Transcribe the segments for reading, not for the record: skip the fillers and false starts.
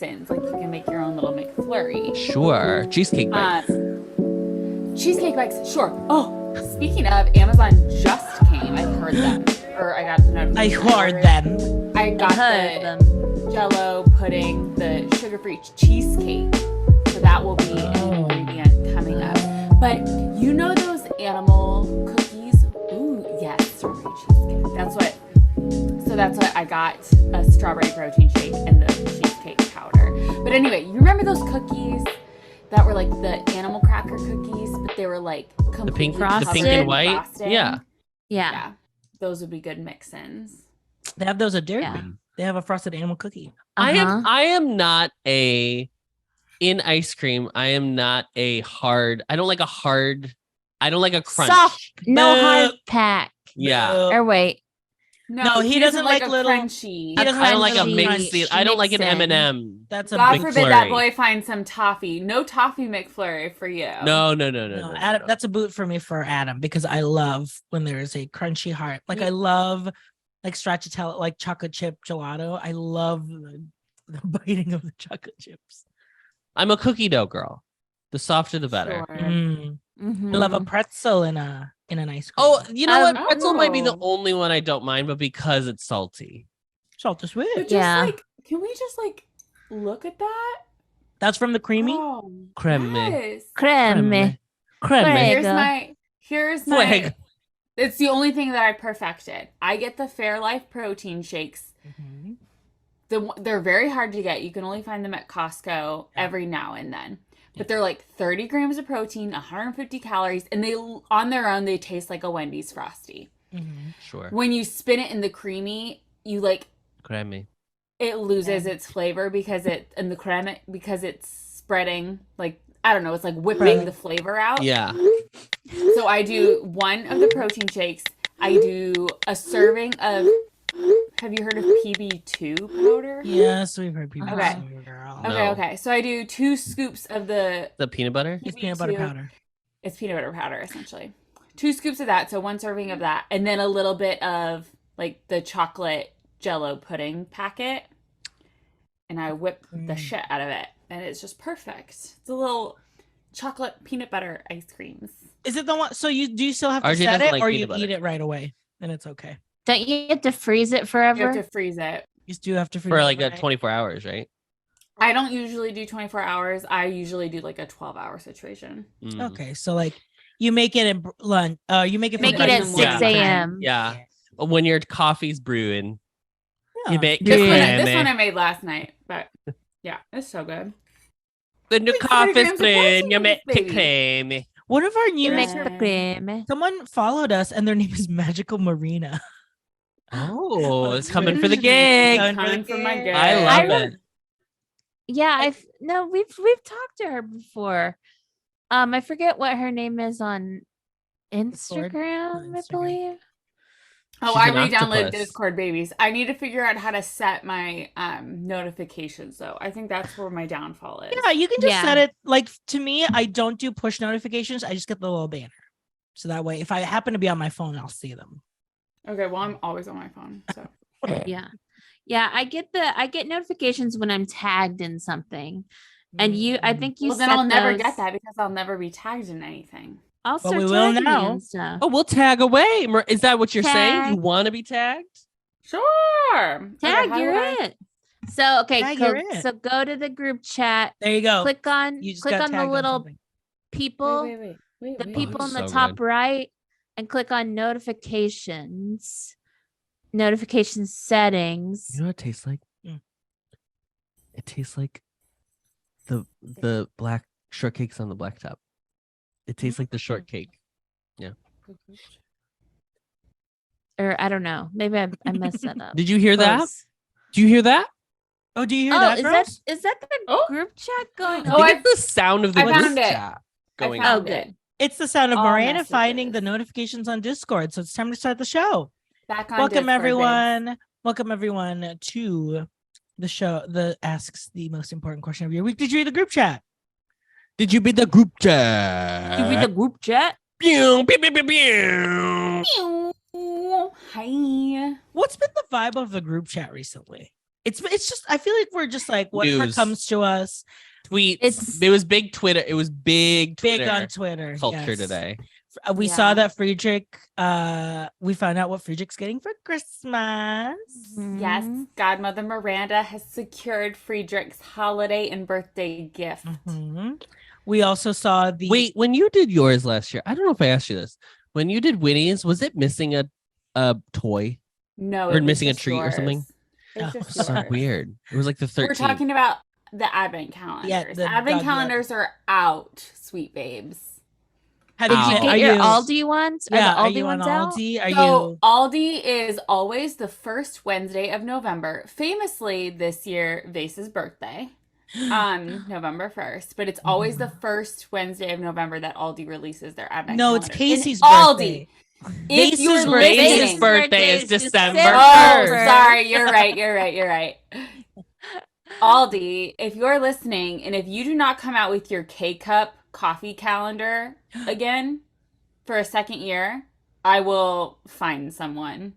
mix-ins. Like you can make your own little McFlurry. Sure. Cheesecake bites. Cheesecake bites, sure. Oh, speaking of, Amazon just came. I heard them. Or I got the notification. I heard them. I got them. Jell-O pudding, the sugar-free cheesecake. So that will be an ingredient coming up. But you know those animal cookies? Ooh, yes, strawberry cheesecake. That's what I got, a strawberry protein shake and the cheesecake powder. But anyway, you remember those cookies that were like the animal cracker cookies, but they were like The pink Frosted. and white. frosting? Yeah. Yeah. Those would be good mix-ins. They have those at Dairy Yeah. Queen. They have a frosted animal cookie. I am not in ice cream. I am not I don't like a crunch. Soft, no Boo. hard pack. Yeah. Or wait, No, he doesn't like a little- crunchy. He doesn't I don't like a crunchy mix. I don't like an mix-in. M&M. That's a God big forbid that McFlurry. boy finds some toffee. No toffee McFlurry for you. No. No, Adam, that's a boot for me for Adam because I love when there is a crunchy heart. Like I love like stracciatella, like chocolate chip gelato. I love the biting of the chocolate chips. I'm a cookie dough girl. The softer, the better. Sure. Mhm. I love a pretzel in an ice cream. Oh, you know what? Oh. Pretzel might be the only one I don't mind, but because it's salty. salt is But sweet. just Yeah. like, can we just like look at that? That's from the creamy. Oh, Creme. yes. Creme. Creme. Here's Fuego. my Fuego. it's the only thing that I perfected. I get the Fairlife protein shakes. Mhm. They're very hard to get. You can only find them at Costco every now and then. But they're like 30 grams of protein, 150 calories, and they on their own they taste like a Wendy's Frosty. Mhm. Sure. When you spin it in the creamy, you like Creme. it loses its flavor because it's spreading, like I don't know, it's like whipping Right. the flavor out. Yeah. So I do one of the protein shakes. I do a serving of. Have you heard of PB2 powder? Yes, we've heard people Okay. say, girl. No. Okay. So I do 2 scoops of the. The peanut butter? It's peanut butter PB2. powder. It's peanut butter powder, essentially. 2 scoops of that, so 1 serving of that, and then a little bit of like the chocolate Jell-O pudding packet, and I whip the shit out of it, and it's just perfect. It's a little chocolate peanut butter ice creams. Is it the one? So you still have to RJ set doesn't it, like or peanut you butter. eat it right away, and it's okay. Don't you have to freeze it You forever? have to freeze it. You do have to freeze For it like a overnight. 24 hours, right? I don't usually do 24 hours. I usually do like a 12-hour situation. Mm. Okay, so like you make it at lunch. You make it for Make it at breakfast. 6 a.m. Yeah. When your coffee's brewing, Yeah. you make Yeah. This one I made last night, but yeah, it's so good. When your Like 30 coffee's grams of brewing, you protein, make baby. creme. One of our You new make Yeah. the cream. someone followed us, and their name is Magical Marina. Oh, it's coming for the gig. Coming for my gig. I love I it. Yeah, we've talked to her before. I forget what her name is on Instagram, I Instagram. believe. Oh, She's I an re-downloaded octopus. Discord babies. I need to figure out how to set my notifications though. I think that's where my downfall is. Yeah, you can just Yeah. set it. Like to me, I don't do push notifications. I just get the little banner, so that way, if I happen to be on my phone, I'll see them. Okay, well I'm always on my phone. So Yeah. Yeah, I get notifications when I'm tagged in something. And I think you well, then set I'll never those- get that because I'll never be tagged in anything. I'll But start we will tagging you now. and stuff. Oh, we'll tag away. Is that what you're saying? You Tag. want to be tagged? Sure. Tag, Okay, how you're do I- it. So okay, Tag, go, you're it. so go to the group chat. There you go. Click on You just click got on the tagged little something. people, Wait, the wait. people in the so top good. right, and click on notifications. Notification settings. You know what it tastes like? Mm. It tastes like the black shortcakes on the blacktop. It tastes like the shortcake. Or I don't know. Maybe I messed that up. Did you hear that? Close. Do you hear that? Oh, do you hear Oh, that, is girls? that the Oh. group chat going Oh, on? I think it's the sound of the I group found it. chat going I on. found Oh, it. good. It's the sound of All Miranda finding messages. the notifications on Discord. So it's time to start the show. Back on Welcome Discord, everyone. Welcome everyone to the show that asks the most important question of your week. Did you read the group chat? Did you be the group chat? You read the group chat? Pew, pew, pew, pew, pew. babes. Hi. What's been the vibe of the group chat recently? It's just I feel like we're just like whatever News. comes to us. Tweets. It was big Twitter. It was big Big on Twitter culture yes. today. We Yeah. saw that Friedrich. We found out what Friedrich's getting for Christmas. Yes, Godmother Miranda has secured Friedrich's holiday and birthday gift. Mhm. We also saw the Wait, when you did yours last year, I don't know if I asked you this. When you did Winnie's, was it missing a toy? No, Or it was missing a just treat or something? It's Oh, just So yours. weird. It was like the 13th. We're talking about the advent calendars. Yeah, the advent dog calendars are out, sweet babes. Have Did you Ow. get are your you- Aldi ones? Yeah, Are are the Aldi you on ones out? Aldi? Are So you? Aldi is always the first Wednesday of November. Famously, this year, Vase's birthday, November 1st. But it's always the first Wednesday of November that Aldi releases their advent No, it's calendar. Casey's In birthday. Aldi. If Vase's you're birthday. listening, Vase's birthday is December Oh, 1st. sorry. You're right. Aldi, if you're listening, and if you do not come out with your K-Cup coffee calendar again for a second year, I will find someone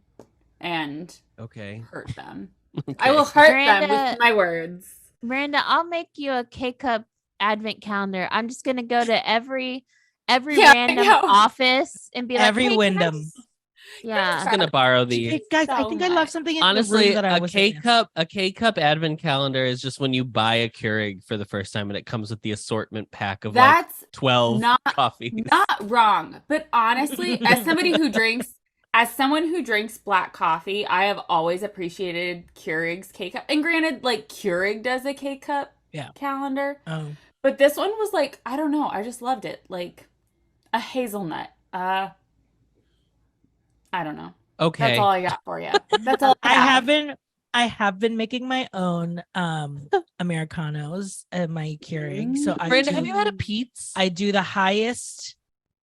and Okay. hurt them. Okay. I will hurt them Miranda- with my words. Miranda, I'll make you a K-Cup advent calendar. I'm just gonna go to every Yeah, I random know. office and be like, Every "Hey, can I Wyndham. s-" Yeah. I'm gonna borrow Hey, these. guys, I so think I much. left something in the Honestly, room that I a was K-Cup advent calendar is just when you buy a Keurig for the first time and it comes with the assortment pack of like That's 12 not- coffees. not wrong. But honestly, as someone who drinks black coffee, I have always appreciated Keurig's K-Cup. And granted, like Keurig does a K-Cup calendar. Oh. But this one was like, I don't know. I just loved it. Like a hazelnut. I don't know. Okay. That's all I got for you. That's all I I have been making my own Americanos at my Keurig. So Brenda, have you had a Pete's? I do the highest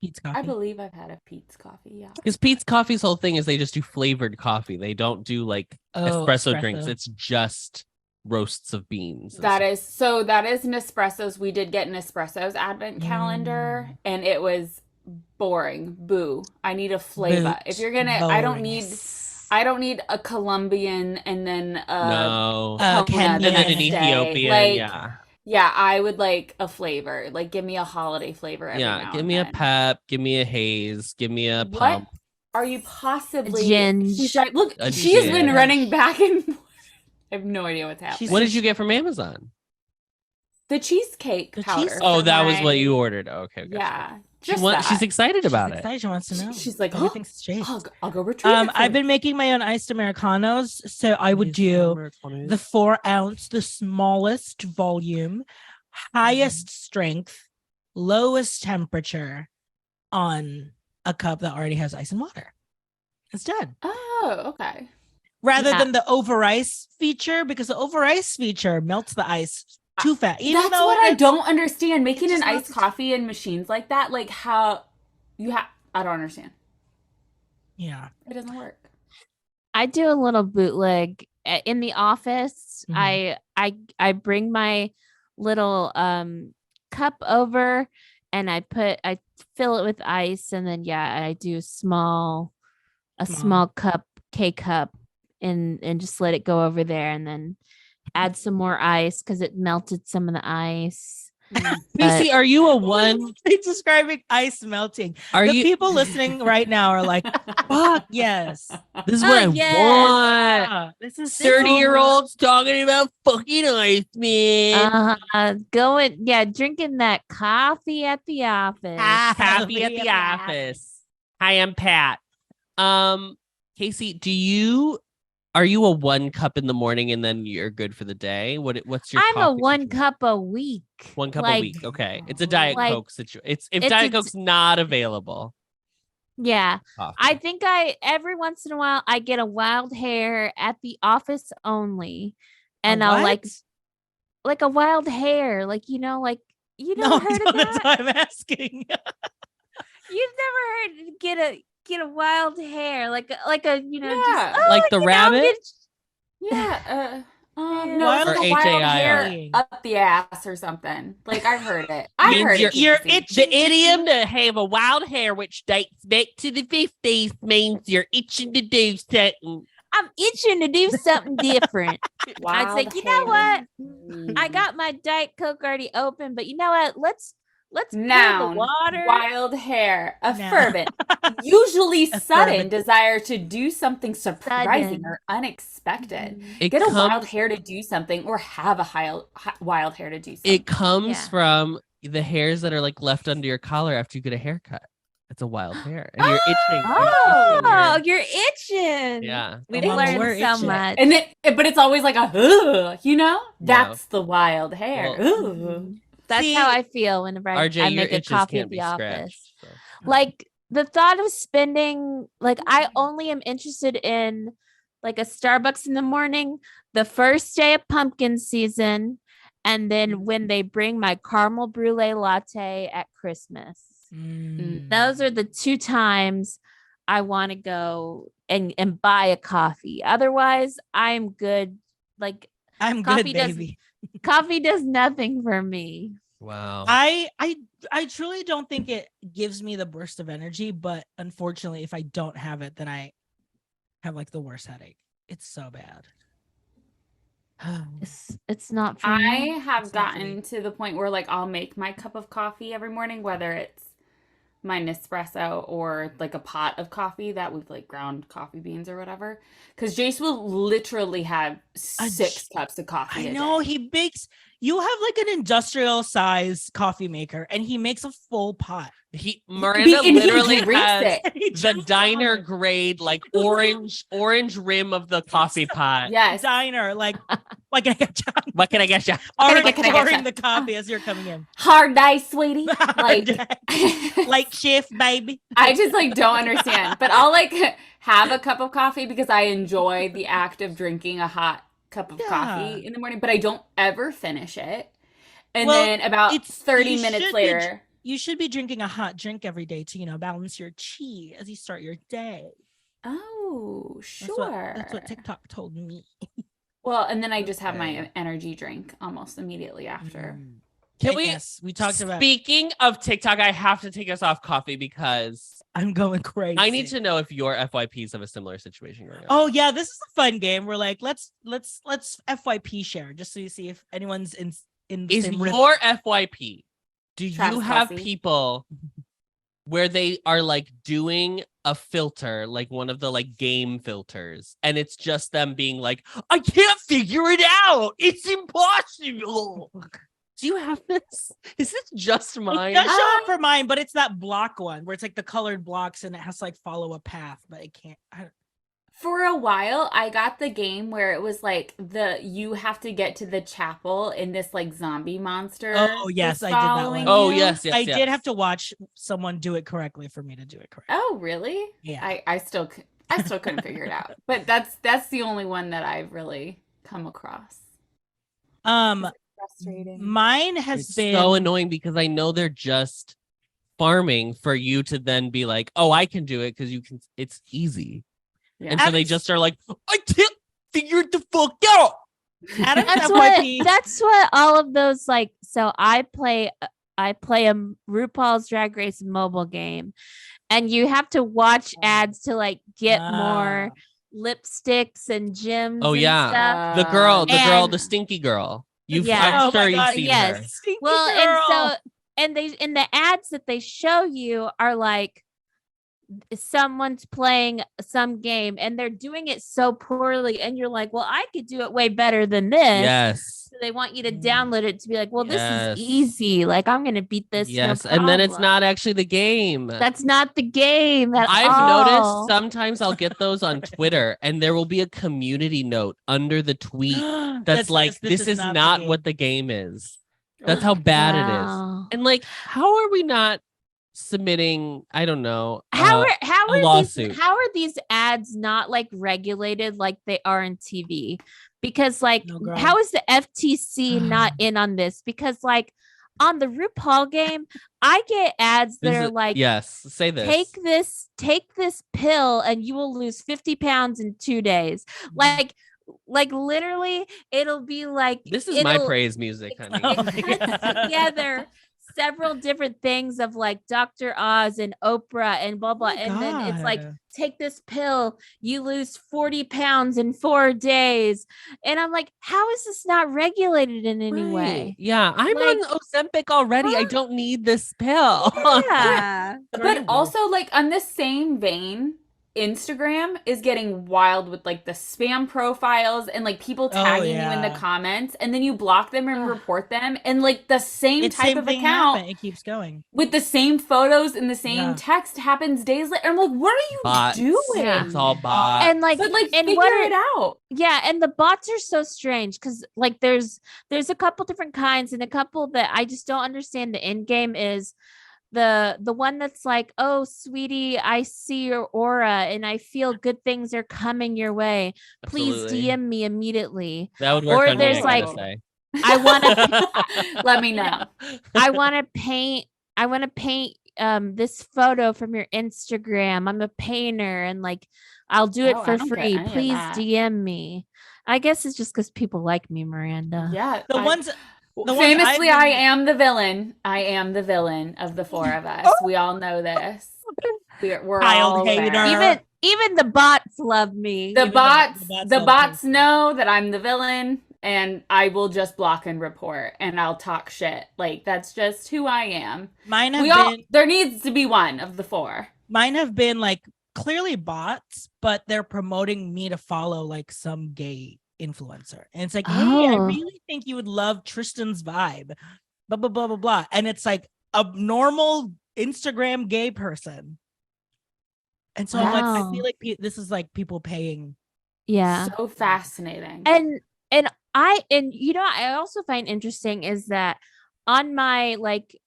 Pete's coffee. I believe I've had a Pete's coffee. Yeah. Because Pete's Coffee's whole thing is they just do flavored coffee. They don't do like espresso drinks. It's just roasts of beans. That is Nespresso's. We did get Nespresso's advent calendar, and it was boring. Boo. I need a flavor. If you're gonna, I don't need a Colombian and then no, Kenya and then an and Ethiopian. Like, yeah, I would like a flavor. Like, give me a holiday flavor. Every now give and me a then. pep. Give me a haze. Give me a What pump. are you possibly? Ginge. She's right. Look, A she has been ginge. running back and forth. I have no idea what's happening. What did you get from Amazon? The cheesecake The powder. cheese- Oh, for that was my- what you ordered. Okay. Gotcha. Yeah, She just she's that. excited about She's it. excited. She wants to know. She's like, everything's straight. I'll go retrieve it. for I've you." been making my own iced Americanos. So I would do the 4 ounce, the smallest volume, highest strength, lowest temperature on a cup that already has ice and water. It's done. Oh, okay. Rather Yeah. than the over ice feature, because the over ice feature melts the ice too fast. That's what I don't understand. Making just an iced melts- coffee in machines like that, like how you have. I don't understand. Yeah. It doesn't work. I do a little bootleg in the office. Mhm. I bring my little cup over and I fill it with ice, and then I do a small cup, K cup, and just let it go over there, and then add some more ice because it melted some of the ice. Casey, are you a one? It's describing ice melting. Are The you? people listening right now are like, fuck yes. This is what I yes. want. Ah, this is 30-year-olds talking about fucking ice, man. Drinking that coffee at the office. Happy at the office. Hi, I'm Pat. Casey, are you a 1 cup in the morning and then you're good for the day? What's your? I'm a coffee 1 situation? cup a week. 1 cup a like- week. Okay, it's a Diet like, Coke situation. If it's Diet a- Coke's not available, Yeah. coffee. I think every once in a while I get a wild hair at the office only. And I'll like a wild hair. Like, No, heard I of don't, that's that? why I'm asking. You've never heard get a wild hair. Like a Yeah. just Like the rabbit? it's- Yeah. No, Wild it's like a or wild HAIR. hair up the ass or something. Like I've heard it. I Means heard it. you're Casey. the idiom to have a wild hair, which dates back to the 50s, means you're itching to do something. I'm itching to do something different. I'd say, Wild you know hair. what? I got my Diet Coke already open, but you know what? Let's pour the Noun, water. wild hair, a Noun. fervent, usually A sudden fervent. desire to do something surprising Sudden. or unexpected. It Get a comes- wild hair to do something, or have a wild hair to do something. It comes Yeah. from the hairs that are like left under your collar after you get a haircut. It's a wild hair, and you're itching. Oh, you're itching. Yeah. We've Mama, learned we're so itching. much. And but it's always like a, ugh, you know? That's the wild hair. Well- Ugh. That's See, how I feel whenever I RJ, your make a itches coffee can't at be the office. scratched. So. Like the thought of spending, like I only am interested in like a Starbucks in the morning, the first day of pumpkin season, and then when they bring my caramel brulee latte at Christmas. Those are the two times I want to go and buy a coffee. Otherwise, I'm good. Like I'm coffee good, does- baby. coffee does nothing for me. Wow. I truly don't think it gives me the burst of energy, but unfortunately, if I don't have it, then I have like the worst headache. It's so bad. It's not for I me. have It's not for me. gotten to the point where like I'll make my cup of coffee every morning, whether it's my Nespresso or like a pot of coffee that with like ground coffee beans or whatever. Because Jace will literally have 6 cups of coffee. I a know day. he makes. You have like an industrial size coffee maker, and he makes a full pot. Miranda and he literally drinks has it. He the drinks diner on it. grade like orange rim of the coffee pot. Yes. Diner, like what can I get you? What can I get you? Already What can I get pouring ya? the coffee as you're coming in. Hard ice, sweetie. Like, Like shift, baby. I just like don't understand. But I'll like have a cup of coffee because I enjoy the act of drinking a hot cup of Yeah. coffee in the morning, but I don't ever finish it. And Well, then about it's- 30 you minutes should be later, You should be drinking a hot drink every day to, balance your chi as you start your day. oh, That's sure. That's what TikTok told me. Well, and then I just have my Okay. energy drink almost immediately after. Can And we? Yes, we talked about. Speaking of TikTok, I have to take us off coffee because I'm going crazy. I need to know if your FYPs have a similar situation going on. Oh yeah, this is a fun game. We're like, let's FYP share just so you see if anyone's in the Is same rhythm. your FYP? Do you Travis have Kelce. people where they are like doing a filter, like one of the like game filters, and it's just them being like, I can't figure it out. It's impossible. Do you have this? Is this just mine? It does show up for mine, but it's that block one where it's like the colored blocks and it has to like follow a path, but it can't. For a while, I got the game where it was like you have to get to the chapel and this like zombie monster. Oh, yes, was I did that following one. Oh, you. yes. I did have to watch someone do it correctly for me to do it correctly. Oh, really? Yeah. I still couldn't figure it out. But that's the only one that I've really come across. Frustrating. Mine has It's been so annoying because I know they're just farming for you to then be like, oh, I can do it because you can. It's easy. Yeah. And so they just are like, I can't figure it the fuck out. Adam's That's what all of those like. So I play a RuPaul's Drag Race mobile game, and you have to watch ads to like get more lipsticks and gems. Oh, and yeah. stuff. The girl, And- the stinky girl. Yeah. I'm sure you've God, seen yes. her. Stinky Well, girl. and the ads that they show you are like someone's playing some game and they're doing it so poorly, and you're like, well, I could do it way better than this. Yes. So they want you to download it to be like, well, this Yes. is easy. Like I'm gonna beat this. no Yes. And then it's problem. not actually the game. That's not the game at I've all. noticed sometimes I'll get those on Twitter and there will be a community note under the tweet that's like, this is not the what the game is. That's how bad it is. Wow. And like, how are we not submitting? I don't know. How a are lawsuit. these ads not like regulated like they are in TV? Because like No, girl. how is the FTC not in on this? Because like on the RuPaul game, I get ads that This are is- like, yes, say this. take this pill and you will lose 50 pounds in 2 days. Like literally it'll be like This is my it'll- praise music, honey. Oh it my cuts God. together several different things of like Dr. Oz and Oprah and blah blah. my And then it's like, God. take this pill, you lose 40 pounds in 4 days. And I'm like, how is this not regulated in any Right. way? Yeah, I'm Like- on Ozempic already. I don't need this pill. Yeah. But also, like, on the same vein, Instagram is getting wild with like the spam profiles and like people tagging you in the yeah. comments, and then you block them and Ugh. report them, and like the same It's type same of thing account happen. It keeps going. with the same photos and the same Yeah. text happens days later. I'm like, what are you Bots. doing? Yeah. It's all bots. And like, But like, and figure what are, it out. yeah, and the bots are so strange because like there's a couple different kinds, and a couple that I just don't understand. The end game is the one that's like, oh sweetie, I see your aura and I feel good things are coming your way. Please Absolutely. DM me immediately. That would work Or on me, there's I gotta like- say. I want to Let me know. I want to paint this photo from your Instagram. I'm a painter and like I'll do it Oh, I for don't get free. any of Please that. DM me. I guess it's just because people like me, Miranda. Yeah. The ones ones Famously, I've I been- am the villain. I am the villain of the four of us. We all know this. We're Child all hater. there. Even the bots love me. The Even bots, love the bots Casey. know that I'm the villain, and I will just block and report, and I'll talk shit. Like, that's just who I am. Mine have been There needs to be one of the four. like clearly bots, but they're promoting me to follow like some gay influencer. And it's like, hey, I Oh. really think you would love Tristan's vibe. Blah blah blah blah blah. And it's like a normal Instagram gay person. And so I'm like, I Wow. feel like this is like people paying. Yeah. So fascinating. And you know, I also find interesting is that on my like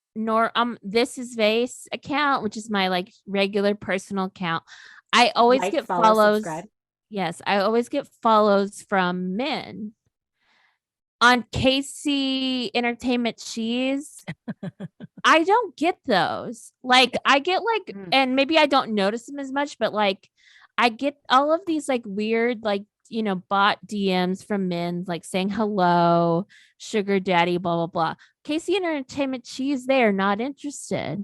this is Vase account, which is my like regular personal account, I always Like, get follow, follows. subscribe. Yes, I always get follows from men. On Casey Entertainment Cheese, I don't get those. Like I get like, Mm. and maybe I don't notice them as much, but like I get all of these like weird, like, you know, bot DMs from men like saying hello, sugar daddy, blah, blah, blah. Casey Entertainment Cheese, they are not interested.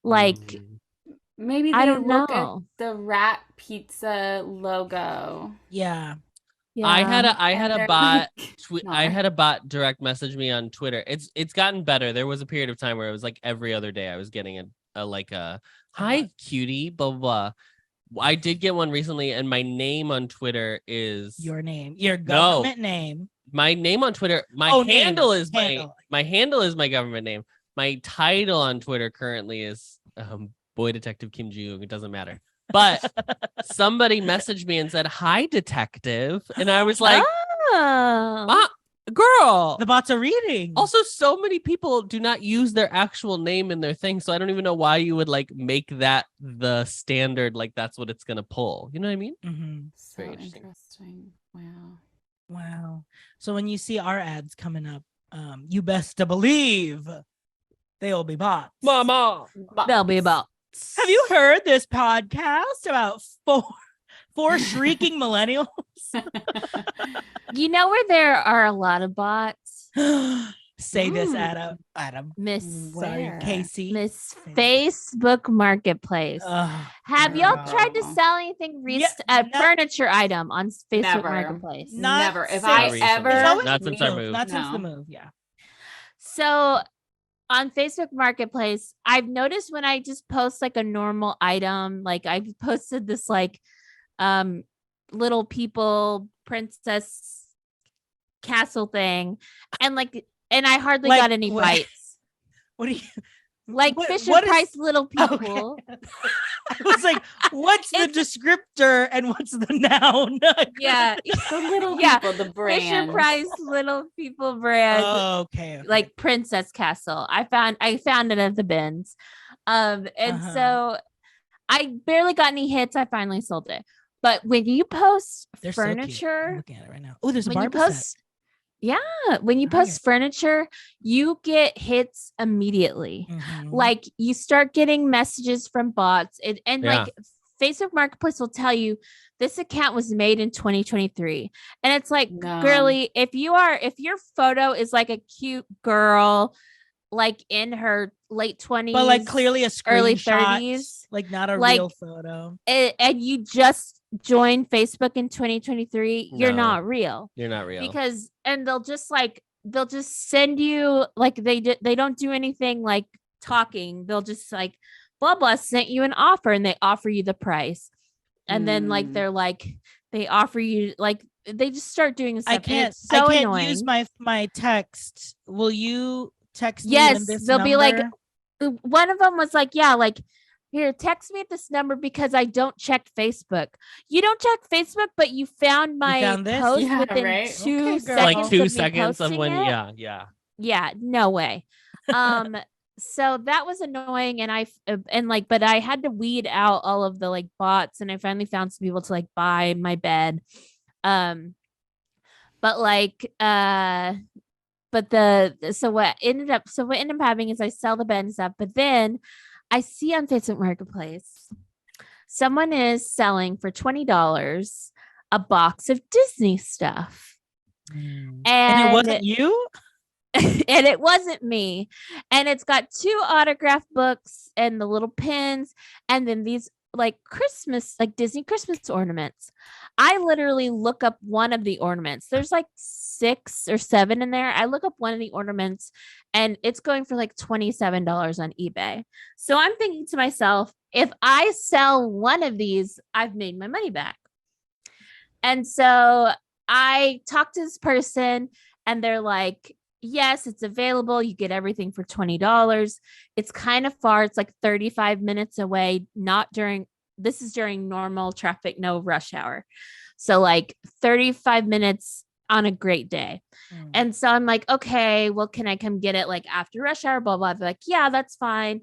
Like, Mm. Maybe I they don't look at know. the rat pizza logo. Yeah. Yeah. I had and a they're bot like, I "Nah." had a bot direct message me on Twitter. It's gotten better. There was a period of time where it was like every other day I was getting a hi cutie, blah blah blah. I did get one recently, and my name on Twitter is Your name, your government name. my name on Twitter. My Oh, name. handle is Handle. my handle is my government name. My title on Twitter currently is Boy Detective Kim Ji-yoon. It doesn't matter. But somebody messaged me and said, "Hi, detective," and I was like, Oh. "Girl." The bots are reading. Also, so many people do not use their actual name in their thing, so I don't even know why you would like make that the standard. Like that's what it's gonna pull. You know what I mean? Mhm. So Very interesting. interesting. Wow. Wow. So when you see our ads coming up, you best to believe they'll be bots. Mama. They'll be about. Have you heard this podcast about four shrieking millennials? You know where there are a lot of bots? Say this, Mm. Adam. Miss Sorry, Where? Casey. Miss Facebook Marketplace. Ugh. Have y'all tried to no. sell anything Yeah, a no- furniture item on Facebook Never. Marketplace? Not Never. If since- I Not recently. ever, It's always Not the since our move, move. Not since the No. move, yeah. So on Facebook Marketplace, I've noticed when I just post like a normal item, like I've posted this like little people princess castle thing, and I hardly Like got any what? bites. What do you? Like what- Fisher what is- Price little Okay. people. I was like, what's the descriptor and what's the noun? Yeah. the little Yeah, people, the Fisher brand. Price little people brand. Okay. Like Princess Castle. I found it at the bins. And Uh-huh. so I barely got any hits. I finally sold it. But when you post They're so cute. I'm furniture, looking at it right now. Oh, there's a when you Barbie set. post when you I post get- furniture, you get hits immediately. Mhm. Like you start getting messages from bots, and Yeah. like Facebook Marketplace will tell you this account was made in 2023, and it's like, No. girly, if your photo is like a cute girl like in her late 20s, But like clearly a early screenshot, 30s, like not a like, real photo. and you just joined Facebook in 2023, you're No. not real. You're not real. Because and they'll just send you like they don't do anything like talking. They'll just like blah blah sent you an offer and they offer you the price. And then like Mm. they're like they offer you like they just start doing stuff. I and can't. it's so I can't annoying. use my text. Will you text me Yes, on this they'll number? be like, one of them was like, yeah, like, here, text me at this number because I don't check Facebook. You don't check Facebook, but you found my found this? post Yeah, within right. 2 Okay, girl. seconds like 2 of me seconds of posting when, it. yeah. Yeah, no way. So that was annoying, and but I had to weed out all of the like bots, and I finally found some people to like buy my bed. But like but what ended up happening is I sell the bed and stuff, but then I see on Facebook Marketplace someone is selling for $20 a box of Disney stuff. And And it wasn't you? and it wasn't me. And it's got 2 autograph books and the little pins, and then these like Christmas, like Disney Christmas ornaments. I literally look up one of the ornaments. There's like 6 or 7 in there. I look up one of the ornaments and it's going for like $27 on eBay. So I'm thinking to myself, if I sell one of these, I've made my money back. And so I talked to this person and they're like, yes, it's available. You get everything for $20. It's kind of far. It's like 35 minutes away, this is during normal traffic, no rush hour. So like 35 minutes on a great day. And so I'm like, okay, well, can I come get it like after rush hour? Blah, blah. They're like, yeah, that's fine.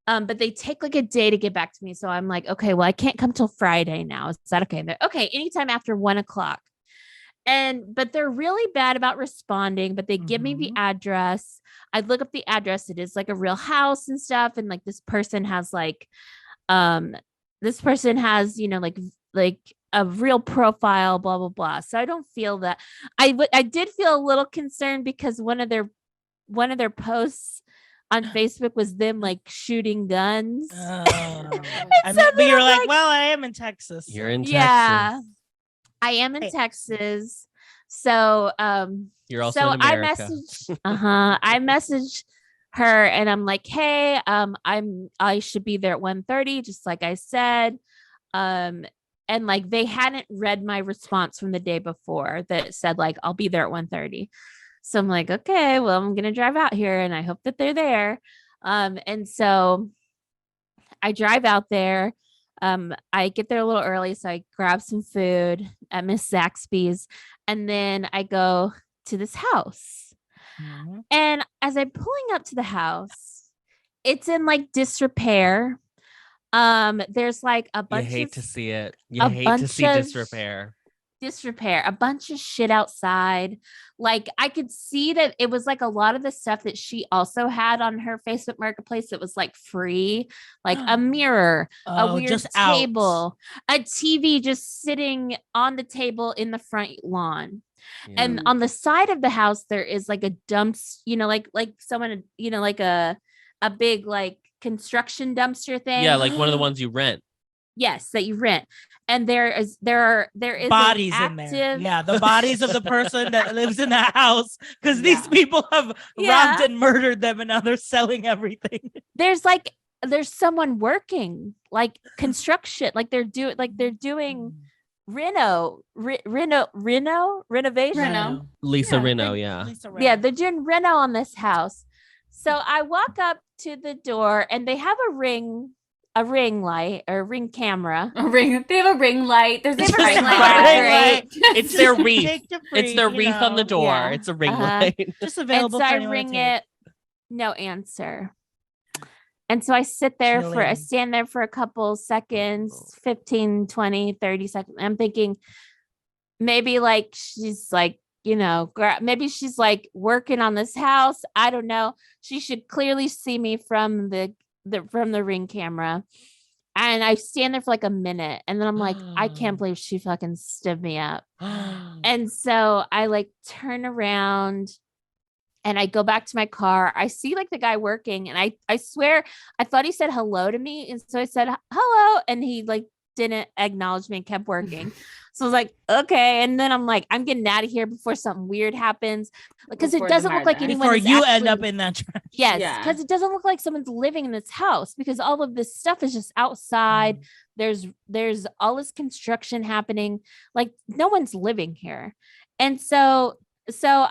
But they take like a day to get back to me. So I'm like, okay, well, I can't come till Friday now. Is that okay? They're okay. Anytime after 1:00. But they're really bad about responding, but they give me the address. I look up the address. It is like a real house and stuff. And like this person has like a real profile, blah, blah, blah. So I don't feel that I did feel a little concerned because one of their posts on Facebook was them like shooting guns. But you're like, well, I am in Texas. You're in Texas. Yeah. I am in Texas. So You're also in America. I messaged her and I'm like, hey, I should be there at 1:30, just like I said. And like they hadn't read my response from the day before that said like I'll be there at 1:30. So I'm like, okay, well, I'm gonna drive out here and I hope that they're there. And so I drive out there. I get there a little early, so I grab some food at Miss Zaxby's, and then I go to this house. And as I'm pulling up to the house, it's in like disrepair. There's like a bunch. You hate to see it. You hate to see disrepair. A bunch of shit outside. Like I could see that it was like a lot of the stuff that she also had on her Facebook Marketplace that was like free, like a mirror, a weird just table, a TV just sitting on the table in the front lawn. Yeah. And on the side of the house there is like a dumps, like someone, like a big like construction dumpster thing. Yeah, like one of the ones you rent. Yes, that you rent. And there is bodies in there. Yeah, the bodies of the person that lives in the house because these people have robbed and murdered them and now they're selling everything. There's someone working like construction, like they're doing renovation. Lisa Reno, yeah. Yeah, they're doing reno on this house. So I walk up to the door and they have a ring light or ring camera. They have a ring light. There's a ring light. It's their wreath. It's their wreath on the door. Yeah. It's a ring light. Just available. And so for I anyone ring to take. it, no answer. And so I sit there I stand there for a couple seconds, 15, 20, 30 seconds. I'm thinking maybe like she's like, maybe she's like working on this house. I don't know. She should clearly see me from the ring camera. And I stand there for like a minute and then I'm like, I can't believe she fucking stood me up. And so I like turn around And I go back to my car. I see like the guy working, and I swear I thought he said hello to me. And so I said hello, and he like didn't acknowledge me and kept working. So I was like, okay. And then I'm like, I'm getting out of here before something weird happens. Because it Before the doesn't look like murder. anyone Before is you end actually- up in that trash. Yes, Yeah. because it doesn't look like someone's living in this house, because all of this stuff is just outside. There's all this construction happening. Like no one's living here. And so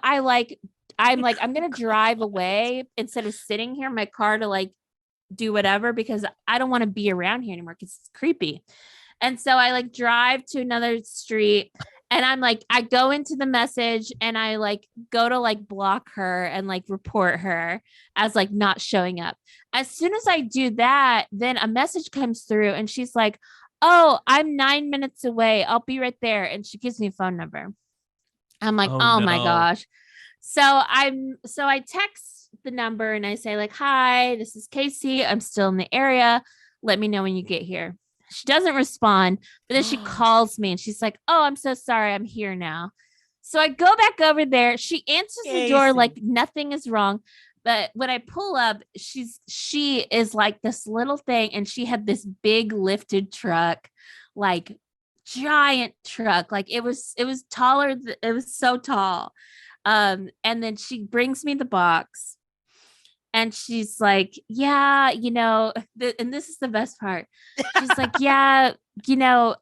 I'm like, I'm gonna drive away instead of sitting here in my car to like do whatever, because I don't want to be around here anymore because it's creepy. And so I like drive to another street, and I'm like, I go into the message and I like go to like block her and like report her as like not showing up. As soon as I do that, then a message comes through and she's like, oh, I'm 9 minutes away. I'll be right there. And she gives me a phone number. I'm like, oh my no. gosh. So I text the number and I say like, hi, this is Casey. I'm still in the area. Let me know when you get here. She doesn't respond, but then she calls me and she's like, oh, I'm so sorry. I'm here now. So I go back over there. She answers the door Casey. like nothing is wrong. But when I pull up, she is like this little thing, and she had this big lifted truck, like giant truck. Like it was taller. It was so tall. And then she brings me the box. And she's like, yeah, you know, and this is the best part. She's like, yeah, you know,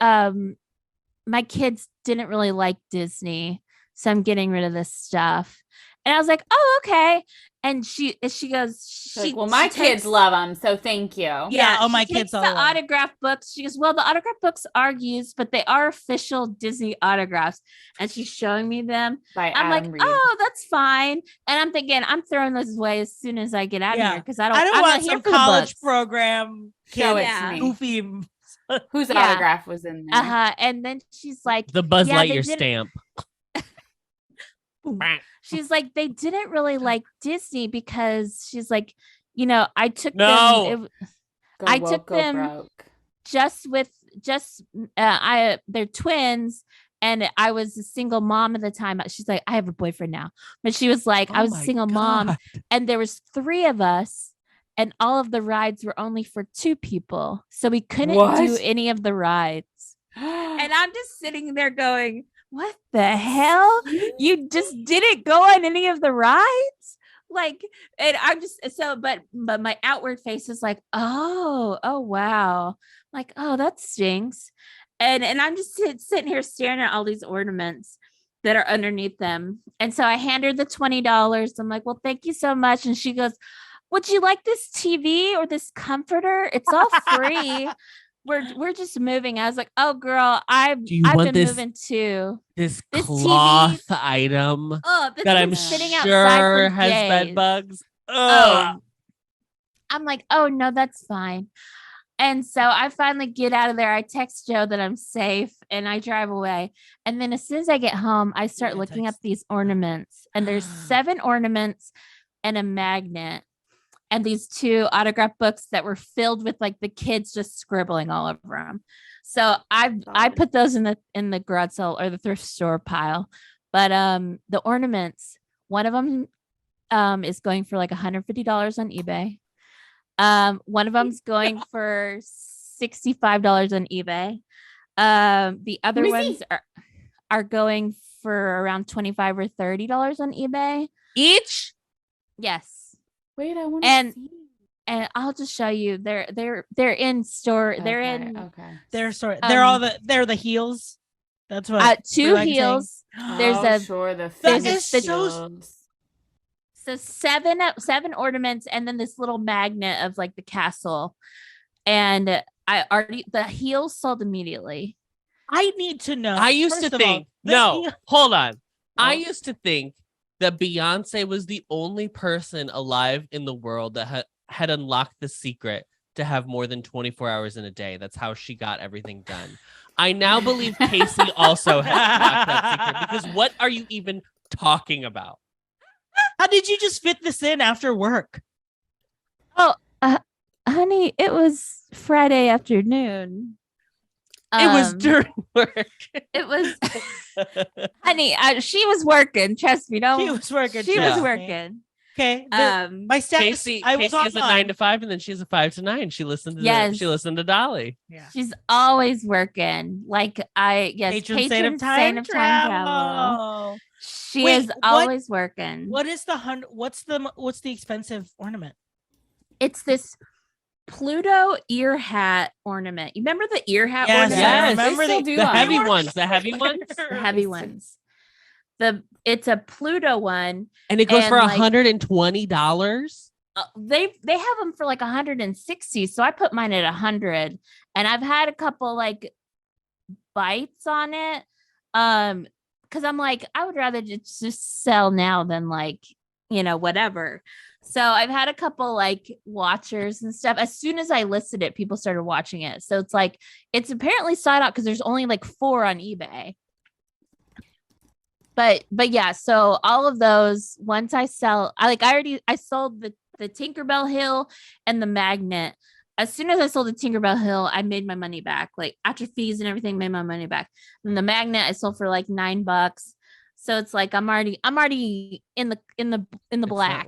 my kids didn't really like Disney, so I'm getting rid of this stuff. And I was like, oh, okay. And she goes, Like, well, my kids love them, so thank you. Yeah, oh, she my takes kids the all love 'em. autograph books. She goes, well, the autograph books are used, but they are official Disney autographs. And she's showing me them. By I'm Adam like, Reed. oh, that's fine. And I'm thinking, I'm throwing those away as soon as I get out of Yeah. here, because I don't I'm want not here some for the college books. program. Show it Yeah. to me. Goofy. Whose Yeah. autograph was in there? And then she's like, The Buzz Yeah, they Lightyear did- stamp. she's like, they didn't really like Disney because she's like, you know, I took No. them. Go I woke, took go them- broke. They're twins, and I was a single mom at the time. She's like, I have a boyfriend now, but she was like, I Oh was a my single mom, God. and there was 3 of us, and all of the rides were only for 2 people, so we couldn't do What? any of the rides. And I'm just sitting there going, what the hell? You just didn't go on any of the rides? Like, and I'm just but my outward face is like, oh wow. Like, oh, that stinks. And I'm just sitting here staring at all these ornaments that are underneath them. And so I hand her the $20. I'm like, well, thank you so much. And she goes, would you like this TV or this comforter? It's all free. We're just moving. I was like, oh girl, I've Do you want been this- moving too. This This cloth TV item Oh, that's that been I'm sitting outside sure for has days. bed bugs. Oh, I'm like, oh no, that's fine. And so I finally get out of there. I text Joe that I'm safe, and I drive away. And then as soon as I get home, I start gonna looking up text- these ornaments, and there's 7 ornaments and a magnet, and these 2 autograph books that were filled with like the kids just scribbling all over them. So I Solid. put those in the garage sale or the thrift store pile. But the ornaments, one of them is going for like $150 on eBay. One of them's going for $65 on eBay. The other Let me ones see. are going for around $25 or $30 on eBay. Each? Yes. Wait, I want And- to see. And I'll just show you. They're in store. They're Okay, in Okay. They're the heels. That's what 2 we're, like, saying. heels. There's Oh, a- sure the there's a famous so- heels. So 7 ornaments, and then this little magnet of like the castle. And the heels sold immediately. I need to know. I used first to of all, think, the no, heel- hold on. I Oh. used to think that Beyonce was the only person alive in the world that had unlocked the secret to have more than 24 hours in a day. That's how she got everything done. I now believe Casey also has unlocked that secret, because what are you even talking about? How did you just fit this in after work? Honey, it was Friday afternoon. It was during work. It was, honey. She was working. Trust me. She was working. She was trust me. working. Okay. My step. Casey I was has a online. 9 to 5, and then she has a 5 to 9. She listened to Yes. she listened to Dolly. Yeah. She's always working. Like Patron saint of time travel. She Wait, is always working. What is the what's the expensive ornament? It's this Pluto ear hat ornament. You remember the ear hat Yes, ornament? I Yes. remember They still do The them. heavy ones. The heavy ones. The heavy ones. It's a Pluto one. And it goes And, for like, $120. They have them for like 160, so I put mine at 100, and I've had a couple like bites on it, because I'm like, I would rather just sell now than like, whatever. So I've had a couple like watchers and stuff. As soon as I listed it, people started watching it. So it's like, it's apparently sold out because there's only like 4 on eBay. But yeah, so all of those, once I sell, I sold the Tinkerbell Hill and the magnet. As soon as I sold the Tinkerbell Hill, I made my money back. Like after fees and everything, made my money back. And the magnet I sold for like $9. So it's like I'm already in the black.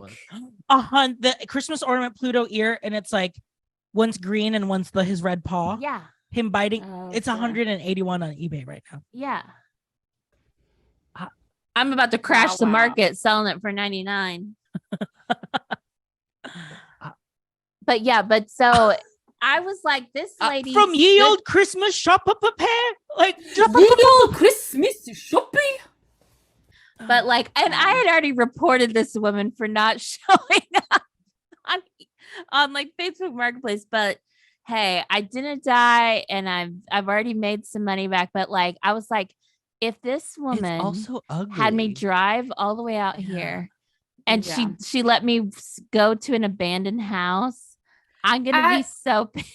The Christmas ornament Pluto ear, and it's like one's green and one's his red paw. Yeah. Him biting. Oh, It's sure. 181 on eBay right now. Yeah. I'm about to crash the wow. market selling it for 99. But so I was like, this lady From ye old Christmas shop up a pair. Like Christmas shopping. But like, and I had already reported this woman for not showing up on like Facebook Marketplace. But hey, I didn't die, and I've already made some money back. But like, I was like, if this woman It's also ugly. had me drive all the way out here, and Yeah. she let me go to an abandoned house, I'm gonna be so pissed.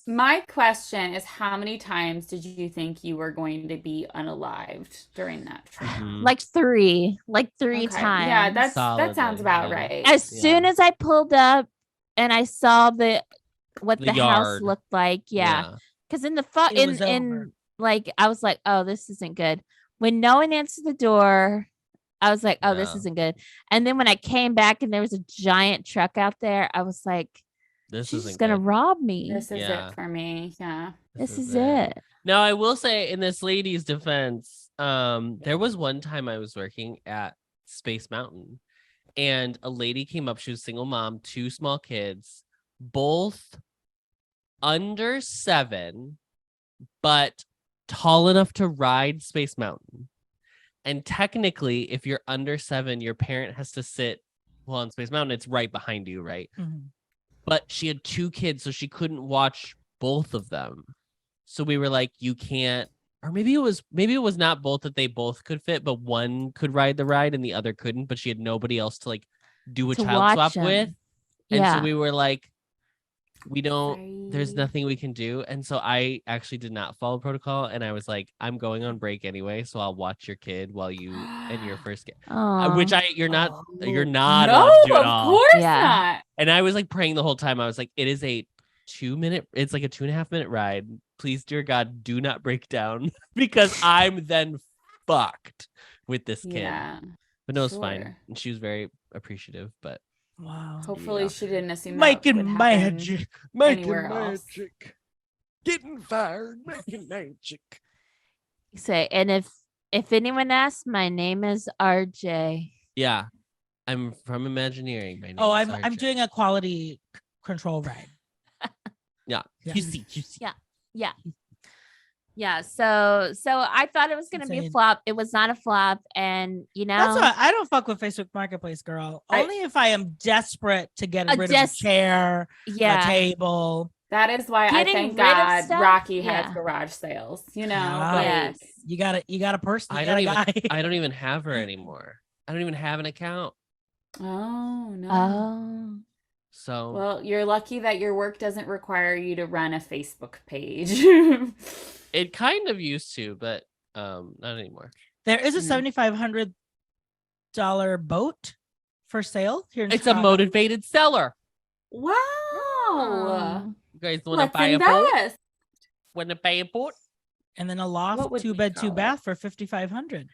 My question is, how many times did you think you were going to be unalived during that trip? Mhm. Like three Okay. times. Yeah, that Solidly, sounds about yeah. right. As soon as I pulled up and I saw what The the house yard. looked like, yeah. Because in the It was over. in like I was like, oh, this isn't good. When no one answered the door, I was like, oh, this Yeah. isn't good. And then when I came back and there was a giant truck out there, I was like, This she's isn't just gonna good. rob me. This is Yeah. it for me. Yeah. This is it. Now, I will say, in this lady's defense, there was one time I was working at Space Mountain, and a lady came up. She was a single mom, 2 small kids, both under 7, but tall enough to ride Space Mountain. And technically, if you're under 7, your parent has to sit on Space Mountain. It's right behind you, right? Mhm. But she had 2 kids, so she couldn't watch both of them. So we were like, you can't, or maybe it was not both, that they both could fit, but one could ride the ride and the other couldn't, but she had nobody else to like do a To child watch swap them. with. And Yeah. so we were like, there's Right. nothing we can do. And so I actually did not follow protocol, and I was like, I'm going on break anyway, so I'll watch your kid while you and your first kid. Oh, You're not No, allowed to do at all. of course Yeah. not. And I was like praying the whole time. I was like, it is a 2-minute, it's like a 2.5-minute ride. Please, dear God, do not break down because I'm then fucked with this kid. Yeah. But no, it's fine. sure. And she was very appreciative, but Wow. Hopefully Yeah. she didn't assume that Making would happen magic. anywhere else. Getting fired, making magic. say, and if anyone asks, my name is RJ. Yeah. I'm from Imagineering. My name Oh, is I'm RJ. doing a quality control ride. Yeah. Yeah. QC. Yeah, so I thought it was gonna be a Insane. flop. It was not a flop, and That's why I don't fuck with Facebook Marketplace, girl. Only if I am desperate to get rid of a chair, a yeah, table. That is why I Getting thank rid of God stuff? Rocky Yeah. has garage sales. You know, Yeah. like, Yes. You got a person. I You don't got a even guy. I don't even have her anymore. I don't even have an account. Oh no. Oh, So Well, you're lucky that your work doesn't require you to run a Facebook page. it kind of used to, but not anymore. There is a Mhm. $7,500 boat for sale here in It's a Chicago. motivated seller. Wow. You guys want to Let's buy a boat? invest. Want to buy a boat? And then a What loft would 2 we bed 2 call it? bath for $5,500.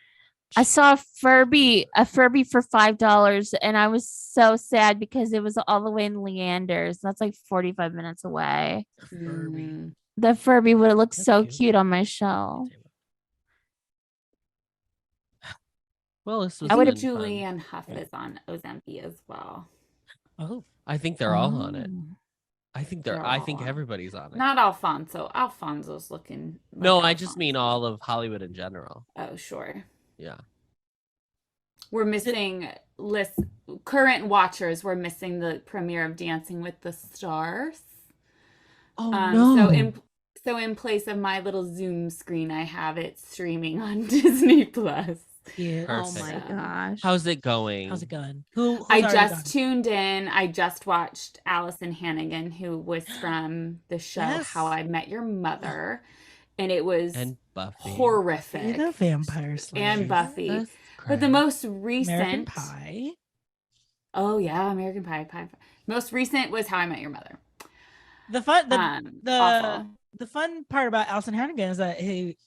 I saw a Furby for $5, and I was so sad because it was all the way in Leander's. That's like 45 minutes away. Furby. Mm. The Furby would have looked That's so cute. cute on my shelf. Well, this was I I would been think fun. Julianne Hough is on Ozempic as well. Oh, I think they're all on it. Oh. I think They're I all think on it. everybody's on it. Not Alfonso. Alfonso's looking. Like No, I just mean Alfonso. all of Hollywood in general. Oh, sure. Yeah. We're missing current watchers. We're missing the premiere of Dancing with the Stars. Oh So in place of my little Zoom screen, I have it streaming on Disney Plus. yeah. Oh my Perfect. gosh. How's it going? How's it going? Who's I already just done? tuned in. I just watched Allison Hannigan, who was from the show Yes. How I Met Your Mother, and it was And Buffy. horrific. The vampire slayer. And Buffy. Jesus But the Christ. most American recent, Pie. oh yeah, American Pie. Most recent was How I Met Your Mother. The fun Awful. the fun part about Alison Hannigan is that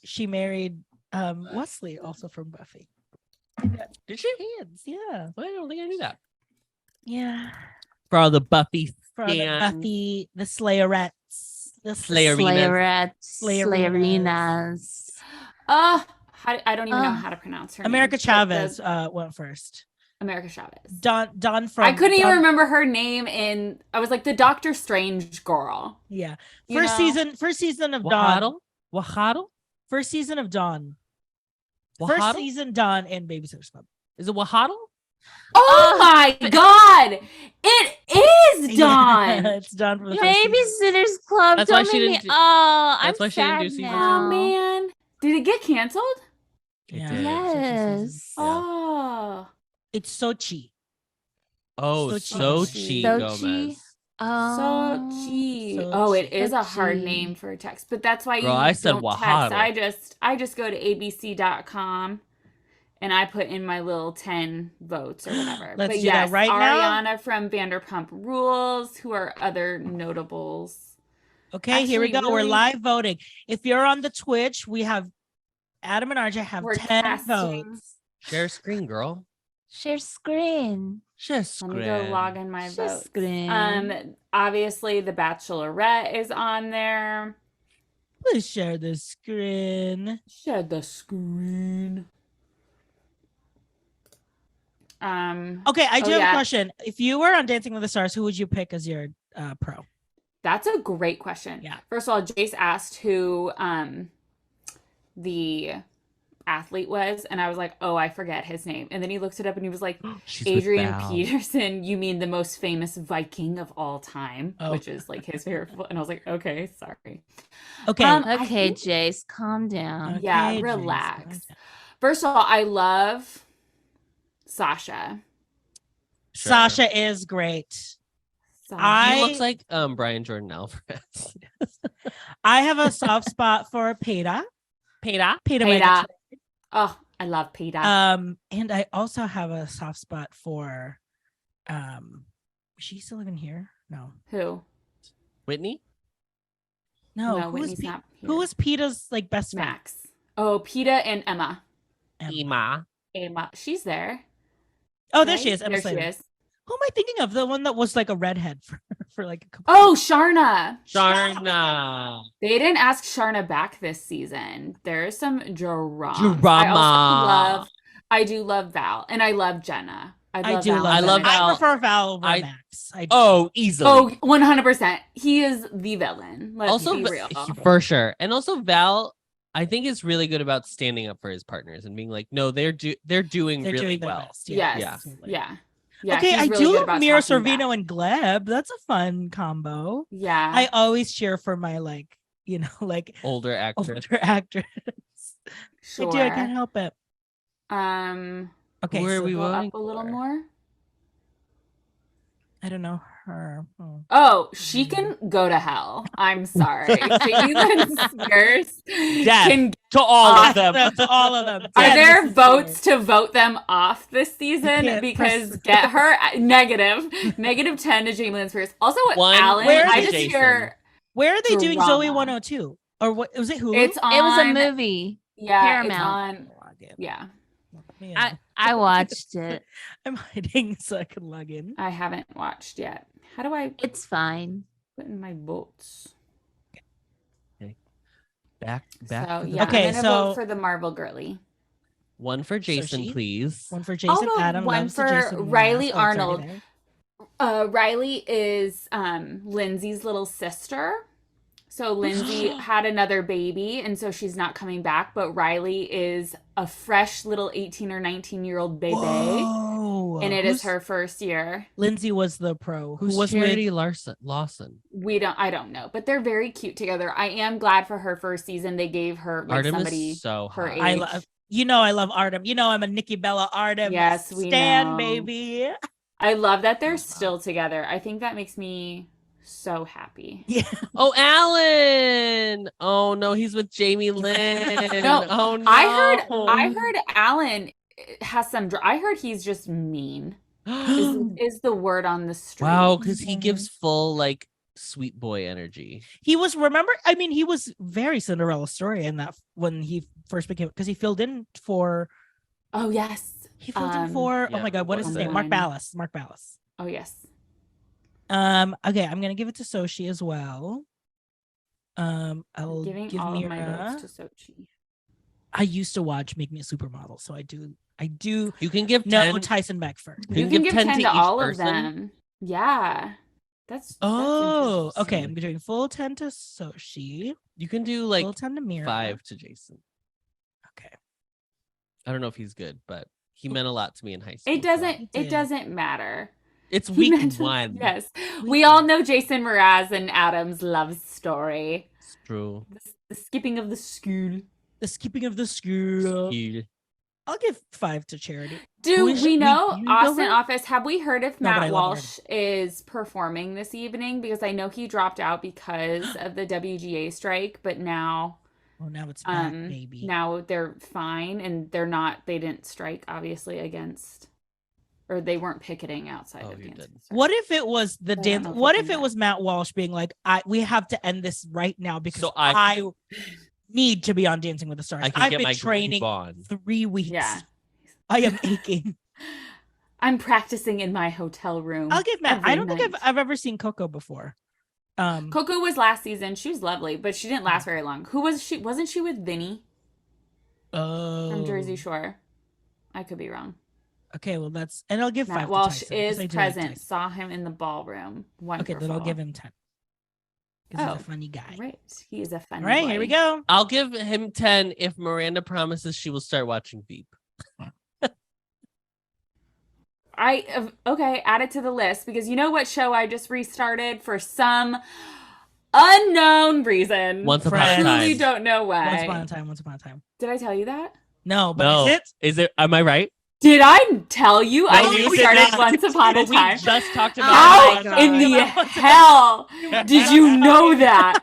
she married Wesley, also from Buffy. Did she? Kids, yeah. I don't think I knew that. Yeah. For all the Buffy From the fans. Buffy, the Slayerettes. The Slayerinas. Slayerinas. I don't even know Ugh. how to pronounce her America name. Chavez went first. America Chavez. Don from I couldn't even Don- remember her name I was like the Doctor Strange girl. Yeah. You First know? season of Dawn. Wahaddle? First season of Dawn. First Wahaddle? season Dawn in Babysitter's Club. Is it Wahaddle? Oh my god! It is Dawn! It's Dawn from the first season. Babysitter's Club. That's why Don't she make me. didn't do- Oh, I'm that's why she didn't do sad season two. now. Oh man. Did it get canceled? Yeah. It did. Yes. Yeah. Oh. It's Sochi. Oh, Sochi. Sochi Sochi. Gomez. Oh. Sochi. Sochi. Oh, it is a hard Sochi. name for a text, but that's why Girl, you I said don't text. Wahaddle. I just go to abc.com and I put in my little 10 votes or whatever. Let's but do that right now. Ariana from Vanderpump Rules, who are other notables. Okay, here we go. Actually, We're really- live voting. If you're on the Twitch, we have Adam and RJ have We're 10 casting. votes. Share screen, girl. Share screen. Share Let screen. me go log in my Share votes. screen. Obviously The Bachelorette is on there. Please share the screen. Share the screen. Okay, I do Oh, have yeah. a question. If you were on Dancing with the Stars, who would you pick as your pro? That's a great question. Yeah. First of all, Jace asked who the athlete was, and I was like, oh, I forget his name. And then he looked it up and he was like, She's with Adrian Val. Peterson, you mean the most famous Viking of all time, Oh. which is like his favorite. And I was like, okay, sorry. Okay. I Okay, think- Jace, calm down. Yeah, Okay, Jace, relax. calm down. First of all, I love Sasha. Sure. Sasha is great. Sasha. I- He looks like Brian Jordan Alvarez. I have a soft spot for Peter. Peter. Peter. Peter. Oh, I love Peter. And I also have a soft spot for is she still living here? No. Who? Whitney. No, No, who Whitney's was not here. who was Peter's like best friend? Max? Oh, Peter and Emma. Emma. Emma. She's there. Oh, there right? she is. Emma There she Slater. is. Who am I thinking of? The one that was like a redhead for like a couple. Oh, Sharna. Sharna. They didn't ask Sharna back this season. There's some drama. Drama. I do love Val, and I love Jenna. I do Val love. I and love Jenna. Val. I prefer Val over I- Max. I do. Oh, easily. Oh, 100%. He is the villain. Let's also be real. for sure. And also Val, I think is really good about standing up for his partners and being like, no, they're doing They're really doing their well. best. Yes. Yeah. absolutely. Yeah. Yeah. Okay, he's I really do good love about Mira talking Sorvino back. and Gleb. That's a fun combo. Yeah. I always cheer for my like Older actress. older actress. sure. I do. I can't help it. Okay. Okay, Where are so we Go voting up a little for? more. I don't know her. Oh. Oh, she can go to hell. I'm sorry. Jamie Lynn Spears Death can. to all of them. That's all of them. Are Yeah, there this is votes weird. to vote them off this season? can't Because press- get her negative 10 to Jamie Lynn Spears. Also, One Alan, Where I is just Jason? hear Where are they doing Zoe drama. 102? Or what was it? Hulu? It's on. It was a movie. Yeah, Paramount. it's on. Yeah, I watched it. I'm hiding so I can log in. I haven't watched yet. How do I It's fine. put in my votes? Back. So to the yeah, Okay, I'm gonna so- vote for the Marvel girly. one for Jason, Sochi? please. One for Jason. vote Adam one loves the for Jason Riley Mraz. Oh, it's already Arnold. there. Riley is Lindsay's little sister. So Lindsay had another baby, and so she's not coming back. But Riley is a fresh little 18 or 19-year-old baby, Whoa. and it is Who's- her first year. Lindsay was the pro. Who's Who was Charity with Lawson? I don't know, but they're very cute together. I am glad for her first season. They gave her like Artem somebody is so her hot. age. I love. I love Artem. I'm a Nikki Bella Artem. Yes, we Stan, know. baby. I love that they're still together. I think that makes me so happy. Yeah. Oh, Alan! Oh no, he's with Jamie Lynn. No, Oh no. I heard Alan has some. I heard he's just mean. Is the word on the street? Wow, because he gives full like sweet boy energy. He was. Remember, I mean, he was very Cinderella story in that when he first became because he filled in for. Oh yes. He filled in for. yeah, Oh my God, what is his what's name? it? Mark Ballas. Mark Ballas. Oh yes. Okay, I'm gonna give it to Sochi as well. I'll Giving give all of my Mira. votes to Sochi. I used to watch Make Me a Supermodel, so I do. You can give No, 10. Tyson Beckford. You can give 10 to each all of person. them. Yeah. That's Oh, okay. interesting. I'm doing full 10 to Sochi, You can do like full 10 to Mira. 5 to Jason. Okay. I don't know if he's good, but he meant a lot to me in high school. It doesn't did. matter. It's He week mentioned- 1. Yes. We all know Jason Mraz and Adam's love story. It's true. The skipping of the school. The skipping of the school. He- I'll give 5 to Charity. Do Who is- we know you know Austin her? Office? Have we heard if No, but I Matt love Walsh is performing this evening? Because I know he dropped out because of the WGA strike, but now Oh, now it's back, baby. now they're fine and they didn't strike obviously against, or they weren't picketing outside Oh, of you Dancing didn't. Stars. What if it was the I don't dance? know if What I if can it was Matt Walsh being like, we have to end this right now because So I need to be on Dancing with the Stars. I can I've get been my training groove on. 3 weeks. Yeah. I am aching. I'm practicing in my hotel room. I'll give Matt. I every don't think night. I've ever seen Coco before. Coco was last season. She was lovely, but she didn't last very long. Who was she? Wasn't she with Vinny from Jersey Shore? I could be wrong. Okay, well and I'll give 5 Matt to Walsh Tyson, 'cause is I do like present. Tyson. Saw him in the ballroom. Wonderful. Okay, then I'll give him 10. Because Oh, he's a funny guy. Right. He is a fun All right, here we boy. go. I'll give him 10 if Miranda promises she will start watching Veep. Okay, add it to the list because you know what show I just restarted for some unknown reason. Once upon a Friends. time. Truly don't know why. Once upon a time. Did I tell you that? No, but No. is it? Is it? Am I right? Did I tell you? No, I you did restarted not. Once Upon a But we Time. just talked about How Oh my God. in the Once Upon a hell did you know that?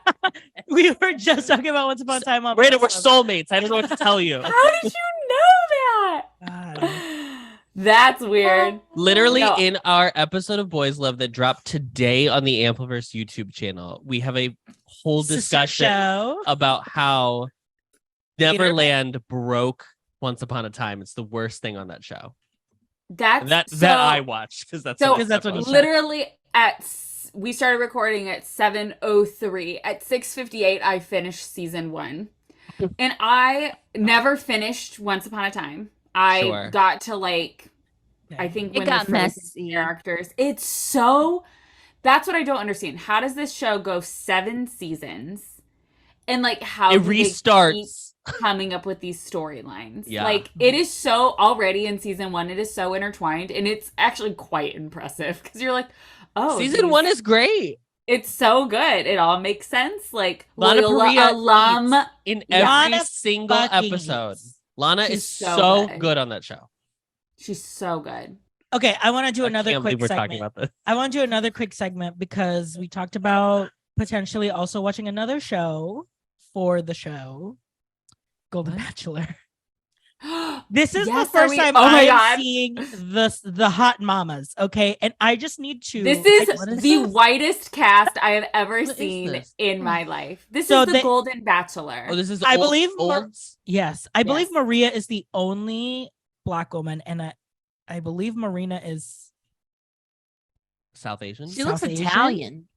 We were just talking about Once Upon a Time on Miranda, we're Episode. soulmates. I don't know what to tell you. How did you know God. that? That's weird. Literally No. in our episode of Boys Love that dropped today on the Ampliverse YouTube channel, we have a whole Sister discussion show. about how Neverland broke Once Upon a Time. It's the worst thing on that show. That's That I watched because that's So the that's what episode. you literally we started recording at 7:03. At 6:58, I finished season 1, and I never finished Once Upon a Time. I Sure. got to I think It when got the frozen messy. characters. It's so. That's what I don't understand. How does this show go 7 seasons, and how It do they keep restarts. coming up with these storylines? Yeah. It is so already in season 1. It is so intertwined, and it's actually quite impressive because you're like, oh, Season these- 1 is great. It's so good. It all makes sense. Lana Loyola Parrilla alum. eats in every Lana single fucking episode. eats. Lana She's is so so good. good on that show. She's so good. Okay, I want to do I another can't quick believe we're segment. talking about this. I want to do another quick segment because we talked about potentially also watching another show for the show, Golden What? Bachelor. This is Yes, the are first we- time oh my I'm God. seeing the hot mamas. Okay, and I just need to. This I is just- the whitest cast I have ever What is seen this? in my life. This So is the they- Golden Bachelor. Oh, this is I believe olds. Yes, I believe Yes. Maria is the only Black woman, and I believe Marina is. South Asian. She looks South Asian? Italian.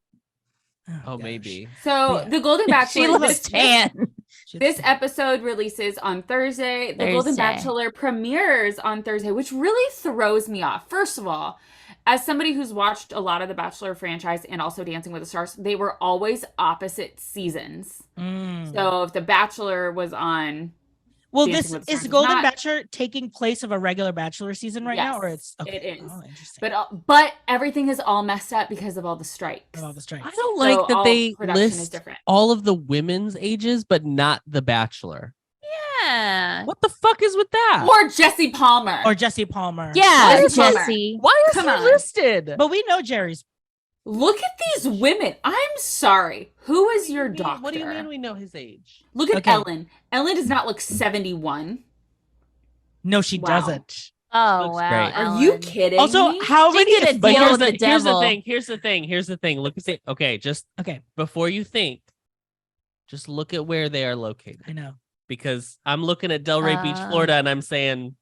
Oh, gosh. maybe. So Yeah. the Golden Bachelor. She looks this, tan. She's- this episode releases on Thursday. The Golden Thursday. Bachelor premieres on Thursday, which really throws me off. First of all, as somebody who's watched a lot of the Bachelor franchise and also Dancing with the Stars, they were always opposite seasons. Mm. So if the Bachelor was on, Well, Dancing this with the is Stars is Golden not- Bachelor taking place of a regular Bachelor season right now, or Yes, it's it is. Oh, interesting. but everything is all messed up because of all the strikes. All the strikes. I don't So like that all they production is list different. all of the women's ages, but not the Bachelor. Yeah. What the fuck is with that? Or Jesse Palmer. Or Jesse Palmer. Yeah, Jesse Palmer. Jesse. Why is Come he on. listed? But we know Jerry's. Look at these women. I'm sorry. Who is your doctor? What do you mean we know his age? Look at Okay. Ellen. Ellen does not look 71. No, she Wow. doesn't. Oh Looks wow. great. Are you Ellen. kidding Also, me? how She many? did a But deal here's with the, the here's the devil. thing. Here's the thing. Here's the thing. Look at it. Okay, just Okay, before you think, just look at where they are located. I know. Because I'm looking at Delray Beach, Florida, and I'm saying,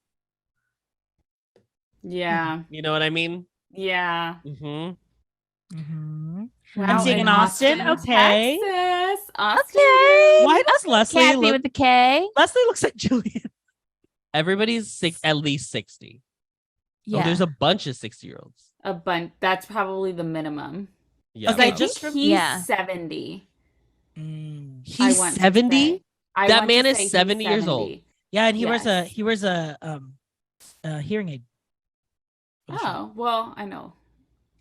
Yeah. you know what I mean? Yeah. Mm-hmm. Mm-hmm. Wow, I'm seeing in in Austin. Okay. Texas. Austin. Okay. Why does Leslie Kathy look? with the K. Leslie looks like Julian. Everybody's at least 60. Yeah. Oh, there's a bunch of 60-year-olds. A bunch. That's probably the minimum. Yeah. Okay, I probably. just think from- he's Yeah. 70. Mm. I He's want to 70? say. I That want man to is say he's 70 years old. 70. Yeah, and he Yes. wears a hearing aid. Oh, well, I know.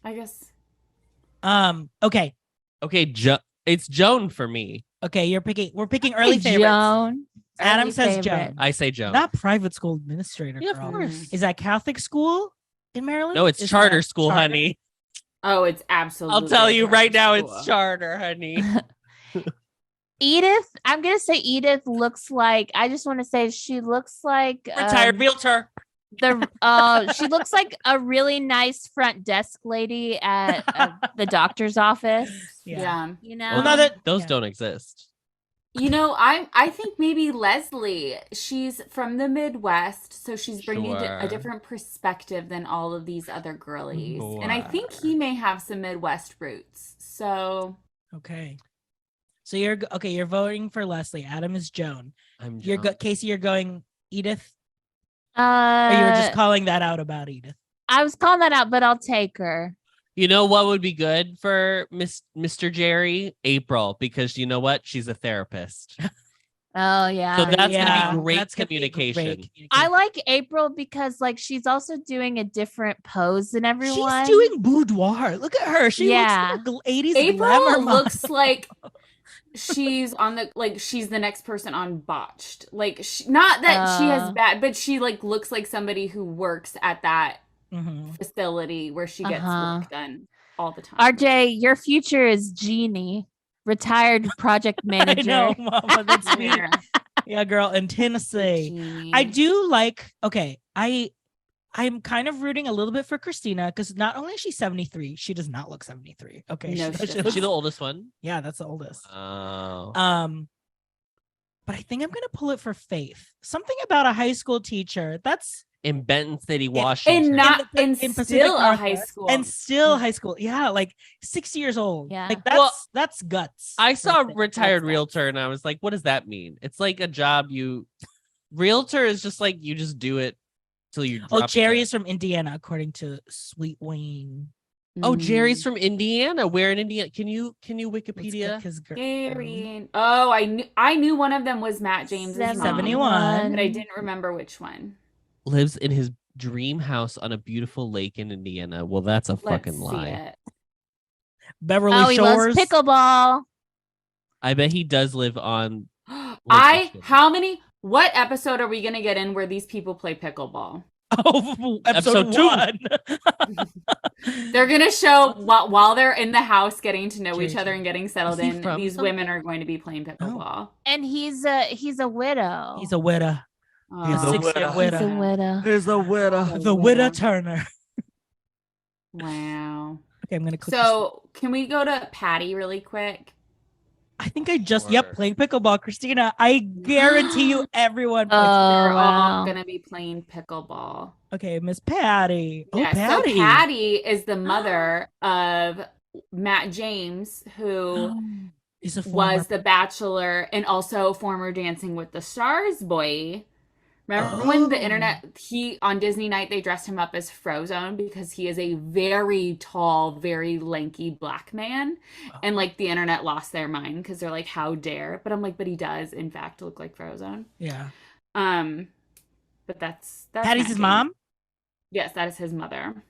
I guess. Okay. Okay, it's Joan for me. Okay, we're picking early favorites. Joan. Adam Early says favorite. Joan. I say Joan. Not private school administrator. Yeah, of girl. course. Is that Catholic school in Maryland? No, it's Is charter that school, charter? honey. Oh, it's absolutely. I'll tell you right now, school. it's charter, honey. Edith. I'm gonna say Edith looks like. I just want to say she looks like Retired realtor. she looks like a really nice front desk lady at the doctor's office. Yeah. You know. Well, no, that Those yeah. don't exist. You know, I think maybe Leslie, she's from the Midwest, so she's bringing Sure. a different perspective than all of these other girlies. And I think Sure. he may have some Midwest roots. So, Okay. So you're voting for Leslie. Adam is Joan. I'm You're Joan. Casey. You're going Edith. Or you were just Uh, calling that out about Edith. I was calling that out, but I'll take her. You know what would be good for Mr. Jerry? April, because you know what? She's a therapist. Oh yeah. So that's Yeah, gonna be great that's gonna be great communication. I like April because like she's also doing a different pose than everyone. She's doing boudoir. Look at her. She Yeah. looks like a 80s glamour April model. looks like she's on she's the next person on Botched. Like, not that she has bad, but she like looks like somebody who works at that Mhm. facility where she gets work done all the time. RJ, your future is Jeannie, retired project manager. I know, Mama. That's me. Yeah. Yeah, girl, in Tennessee. Jeannie. I do like. Okay, I'm kind of rooting a little bit for Christina because not only is she 73, she does not look 73. Okay, No, she doesn't. Is she the oldest one? yeah, that's the oldest. Oh. But I think I'm gonna pull it for Faith. Something about a high school teacher. That's In Benton City, Washington. and not in and Pacific still a high Northwest, school. and still high school. Yeah, like 60 years old. Yeah. like Well, that's guts. I saw right there. retired That's realtor and I was like, what does that mean? It's like a job realtor is just like you just do it till you Oh, drop Jerry dead. is from Indiana, according to Sweet Wayne. Oh, Mm. Jerry's from Indiana. Where in Indiana? Can you Let's Wikipedia? get his girl. Gary. Oh, I knew one of them was Matt James' mom, 71. but I didn't remember which one. Lives in his dream house on a beautiful lake in Indiana. Well, that's a Let's fucking see lie. it. Beverly Oh, he Shores. loves pickleball. I bet he does live on. What episode are we gonna get in where these people play pickleball? Oh, episode Episode 2. 1. They're gonna show while they're in the house getting to know each Jerry. other and getting settled Is he in. from These something? women are going to be playing pickleball. And he's a widow. He's a widow. He's a widow. He's a widow. He's a widow. The widow Turner. Wow. Okay, I'm gonna click. So can we go to Patty really quick? I think I just Sure. playing pickleball, Christina. I guarantee you, everyone. They're Oh, wow. all gonna be playing pickleball. Okay, Miss Patty. Oh, Yeah, Patty. so Patty is the mother of Matt James, who He's a former. was the Bachelor and also former Dancing with the Stars boy. Remember when the internet, on Disney Night, they dressed him up as Frozone because he is a very tall, very lanky black man. And like the internet lost their mind because they're like, how dare? But I'm like, but he does in fact look like Frozone. Yeah. But that's Patty's Matt his James. mom. Yes, that is his mother.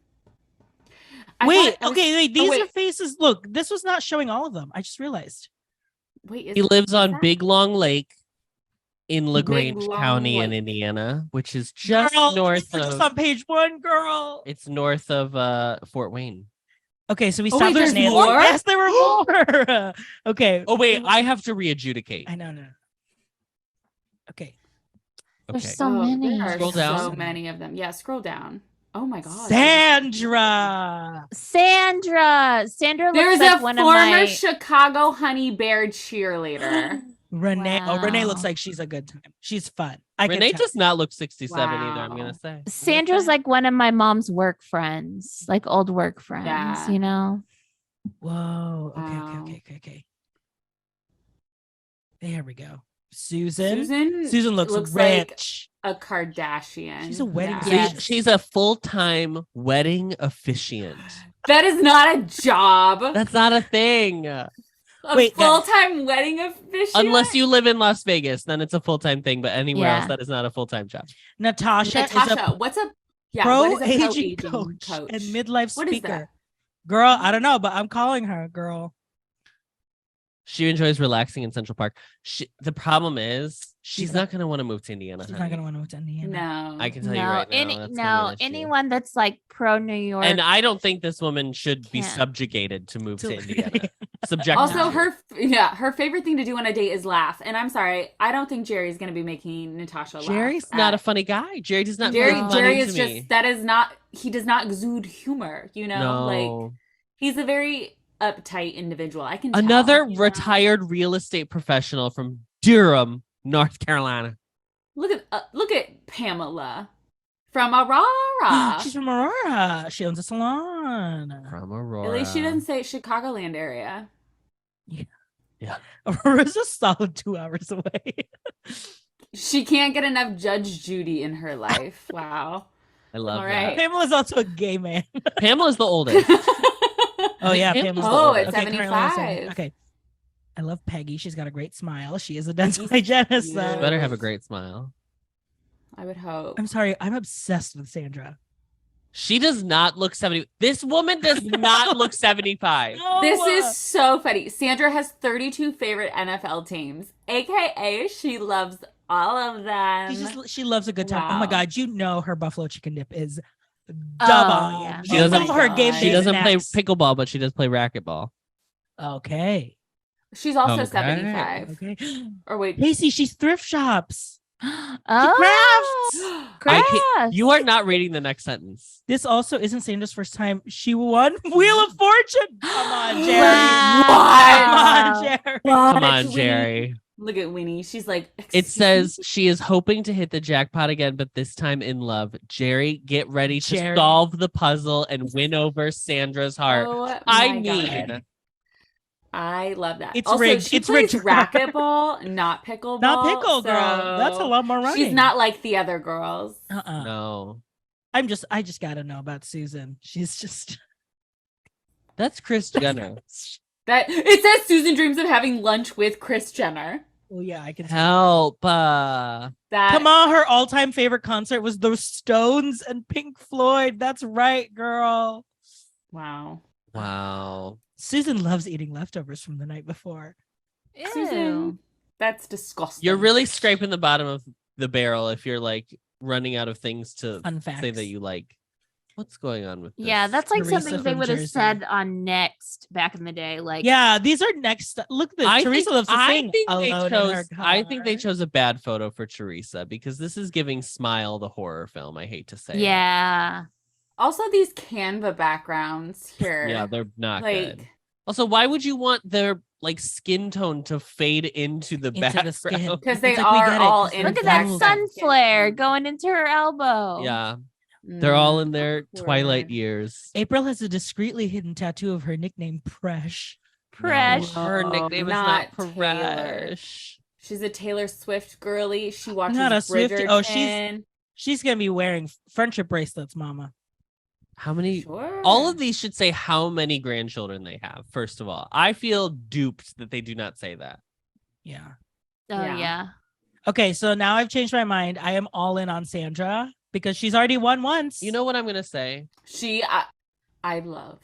Wait. thought- Wait. These wait. are faces. Look, this was not showing all of them. I just realized. Wait, He lives on that- Big Long Lake in Big LaGrange Long County in Lake. Indiana, which is just Girl, north we're just of. on page 1, girl. It's north of Fort Wayne. Okay, so we Oh, stopped wait, at there's Nancy. more? Yes, there were more. Okay. Oh wait, I have to readjudicate. I know. Okay. There's Okay. so many. There are Scroll down. so many of them. Yeah, scroll down. Oh my god. Sandra. Sandra. Sandra There's looks like a one former of my. Chicago Honey Bear cheerleader. Renee. Oh, Renee looks Wow. like she's a good time. She's fun. I can Renee tell. does not look 67 either, I'm Wow. gonna say. Sandra's like one of my mom's work friends, like old work friends, Yeah. you know? Whoa. Wow. Okay. There we go. Susan. Susan looks like rich. a Kardashian. She's a wedding Yeah. Yes. She's a full-time wedding officiant. That is not a job. That's not a thing. A Wait, full-time wedding officiant. Unless you live in Las Vegas, then it's a full-time thing. But anywhere Yeah. else, that is not a full-time job. Natasha, is Natasha, a what's a pro-aging pro-aging coach and midlife What is speaker. that? Girl, I don't know, but I'm calling her, girl. She enjoys relaxing in Central Park. The problem is she's She's not going to want to move to Indiana. She's honey. not going to want to move to Indiana. No. I can tell you right now. that's gonna be an issue. anyone that's like pro New York. And I don't think this woman should be Can't. subjugated to move to To- Indiana. Subjected. Also, to. her favorite thing to do on a date is laugh. And I'm sorry, I don't think Jerry's going to be making Natasha laugh. Jerry's not a funny guy. Jerry does not. Jerry. bring fun Jerry into is me. just that is not. He does not exude humor. You know, No. like he's a very uptight individual. I can tell, Another you know? retired real estate professional from Durham, North Carolina. Look at Pamela from Aurora. She's from Aurora. She owns a salon. From Aurora. At least she didn't say Chicagoland area. Aurora's a solid 2 hours away. She can't get enough Judge Judy in her life. Wow. I love All that. right. Pamela's also a gay man. Pamela's the oldest. Oh yeah, Pamela's Pamela's the the Oh, oldest. it's Okay, currently I'm 75. saying- Okay. I love Peggy. She's got a great smile. She is a dental hygienist. cute. though. Better have a great smile. I would hope. I'm sorry. I'm obsessed with Sandra. She does not look 70. This woman does not look 75. This is so funny. Sandra has 32 favorite NFL teams, aka she loves all of them. She loves a good time. Oh my Wow. god, you know her buffalo chicken dip is Oh, double. yeah. She doesn't- Some of her game She day doesn't play snacks. pickleball, but she does play racquetball. Okay. She's also Okay. 75. Okay. Or wait, Casey, she's thrift shops. Oh, I crafts. You are not reading the next sentence. This also isn't Sandra's first time. She won Wheel of Fortune. Come on, Jerry. Wow. Come on, Jerry. Come on, Winnie. Jerry. Look at Winnie. She's like, It "Excuse says she is hoping to hit the jackpot again, but this time in love. Jerry, get ready to Jerry. solve the puzzle and win over Sandra's me." heart. Oh I my mean, God. I love that. It's also, rigged. She It's plays rigged. racquetball, not pickleball. Not pickle, girl. That's a so lot more running. She's not like the other girls. no. I just gotta know about Susan. She's just That's Chris Jenner. That it says Susan dreams of having lunch with Kris Jenner. well, yeah, I can Help. That Come on, her all-time favorite concert was the Stones and Pink Floyd. That's right, girl. Wow. Wow. Susan loves eating leftovers from the night before. Susan, that's disgusting. You're really scraping the bottom of the barrel if you're like running out of things to Fun facts. say that you like. What's going on with this? Yeah, that's like Teresa something they from would have Jersey. said on Next back in the day. Like, Yeah, these are next. Look, this Teresa loves to sing. I think they chose a bad photo for Teresa because this is giving Smile the horror film. I hate to say it. yeah. Also, these Canva backgrounds here. Yeah, they're not like, good. Also, why would you want their like skin tone to fade into the the skin. background? because they It's like, we are get it, all 'cause in Look at they're that full. sun flare going into her elbow. Yeah, they're all in their Awkward. twilight years. April has a discreetly hidden tattoo of her nickname, Presh. Fresh. No, her No, nickname is not not Taylor. Fresh. She's a Taylor Swift girly. She watches Not a Swiftie. Oh, Bridgerton. She's gonna be wearing friendship bracelets, Mama. How many? Sure. All of these should say how many grandchildren they have. First of all, I feel duped that they do not say that. Yeah. Oh Yeah. yeah. Okay, so now I've changed my mind. I am all in on Sandra because she's already won once. You know what I'm gonna say? I love.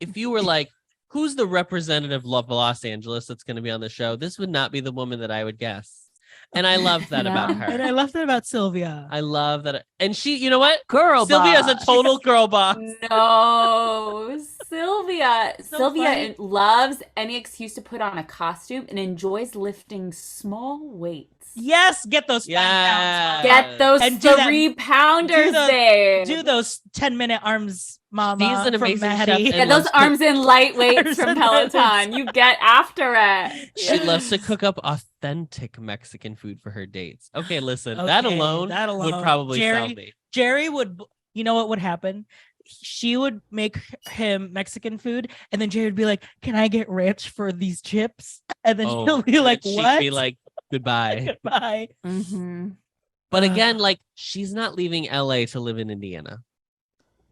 If you were like, who's the representative of Los Angeles that's going to be on the show? This would not be the woman that I would guess. And I love that about No. her. And I love that about Sylvia. I love that. And she, you know what? Girl Sylvia's a boss. total girl boss. No, Sylvia. So Sylvia funny. loves any excuse to put on a costume and enjoys lifting small weights. Yes, get those Yeah. Get those And do that- 3-pounders do the- there. do those 10-minute arms, Mama. She's an from amazing chef Maddie. and Get those loves to- arms in light weights Arms from in light Peloton. weights. You get after it. She loves to cook up authentic Mexican food for her dates. Okay, listen, that Okay, alone that would alone. probably Jerry- sell me. Jerry would, you know what would happen? She would make him Mexican food, and then Jerry would be like, "Can I get ranch for these chips?" And then he'll be like, she'd "What?" be like, goodbye. Goodbye. Mm-hmm. But again, like, she's not leaving LA to live in Indiana.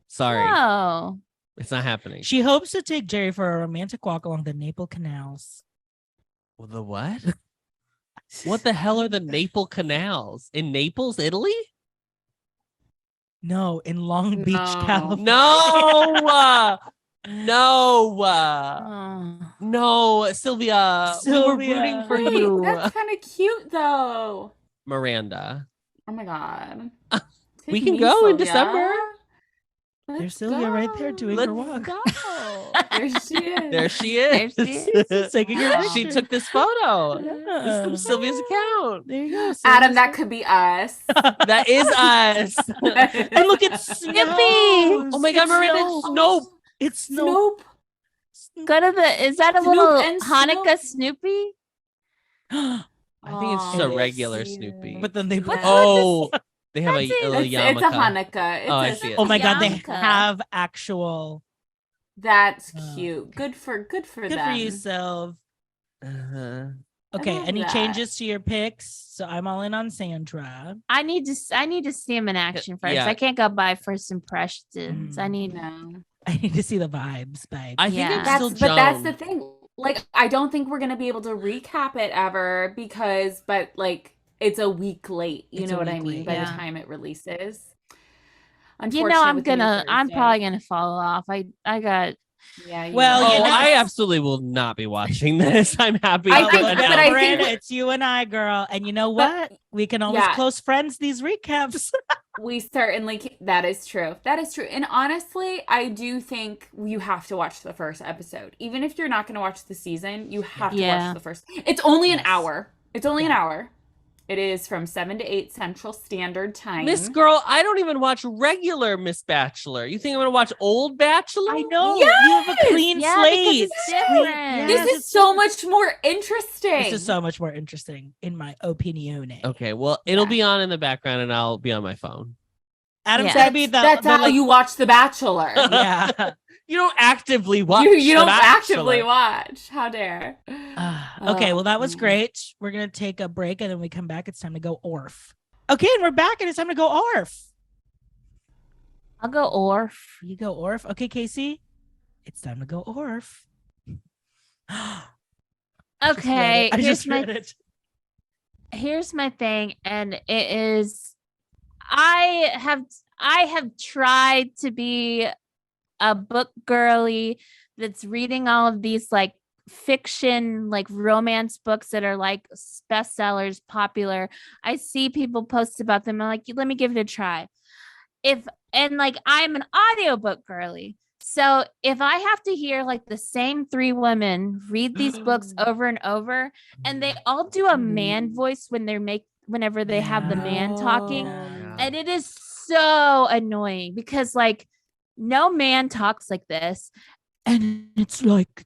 Sorry, Oh. it's not happening. She hopes to take Jerry for a romantic walk along the Naples canals. Well, the what? What the hell are the Naples canals? In Naples, Italy? No, in Long Beach, No. California. No! No! Oh. No, Sylvia. We were Sylvia. rooting for Wait, you. that's kind of cute though. Miranda. Oh my god. We Take can me, go in Sylvia. December. There's Let's Sylvia right there go. doing Let's her walk. Go. There she is. There she is. There she is. Taking her She picture. took this photo. This is from Yeah. Sylvia's account. There you go. Adam, that could be us. That is us. And look at Snoopy. Oh my god, Miranda, it's Snope. It's Snoop. Nope. Go to the. Is that a Snoop little and Hanukkah Snoop. Snoopy? I think it's just Aw, a it's regular cute. Snoopy. But then they put. Yeah. Oh, they have a That's it. little It's yarmulke. a Hanukkah. It's Oh, I a- see it. Oh my god, they Yarmulke. have actual. That's Oh, cute. okay. Good for Good them. for you, Sylv. Uh-huh. Okay, love any that. changes to your picks? So I'm all in on Sandra. I need to see him in action first. yeah. I can't go by first impressions. I Mm. need. No. I need to see the vibes, babe. I think Yeah. it's That's still but that's Joan. the thing. Like, I don't think we're gonna be able to recap it ever because, but like, it's a week late. You It's know a what I week mean? late, By yeah. the time it releases. You know, I'm Unfortunate with the new Thursday. probably gonna fall off. I got. Yeah. you Well, are. Oh, you know- I absolutely will not be watching this. I'm happy. I to think- announce but I think Miranda, we- it's you and I, girl. And you know But- what? We can always yeah. close friends these recaps. We certainly that is true. That is true. And honestly, I do think you have to watch the first episode. Even if you're not going to watch the season, you have to Yeah. watch the first. It's only an Yes. hour. It's only an Yeah. hour. It is from 7 to 8 Central Standard Time. Miss Girl, I don't even watch regular Miss Bachelor. You think I'm gonna watch Old Bachelor? I know. Yes! You have a clean Yeah, slate. because it's different. This is so much more interesting. This is so much more interesting, in my opinion. Okay, well, it'll Yeah. be on in the background and I'll be on my phone. Adam's Yeah. gotta be the. That's the, how like, you watch The Bachelor. Yeah. You don't actively watch. You don't The actively Bachelor. watch. How dare. Okay, well, that was Um, great. We're gonna take a break, and then we come back. It's time to go Orf. Okay, and we're back, and it's time to go Orf. I'll go Orf. You go Orf. Okay, Casey, it's time to go Orf. Okay, I here's just my read it. here's my thing, and it is I have tried to be a book girly that's reading all of these like fiction, like romance books that are like bestsellers, popular. I see people post about them. I'm like, let me give it a try. if and like I'm an audiobook girly. So if I have to hear like the same three women read these books over and over, and they all do a man voice whenever they have the man talking, Yeah. and it is so annoying because like no man talks like this, and it's like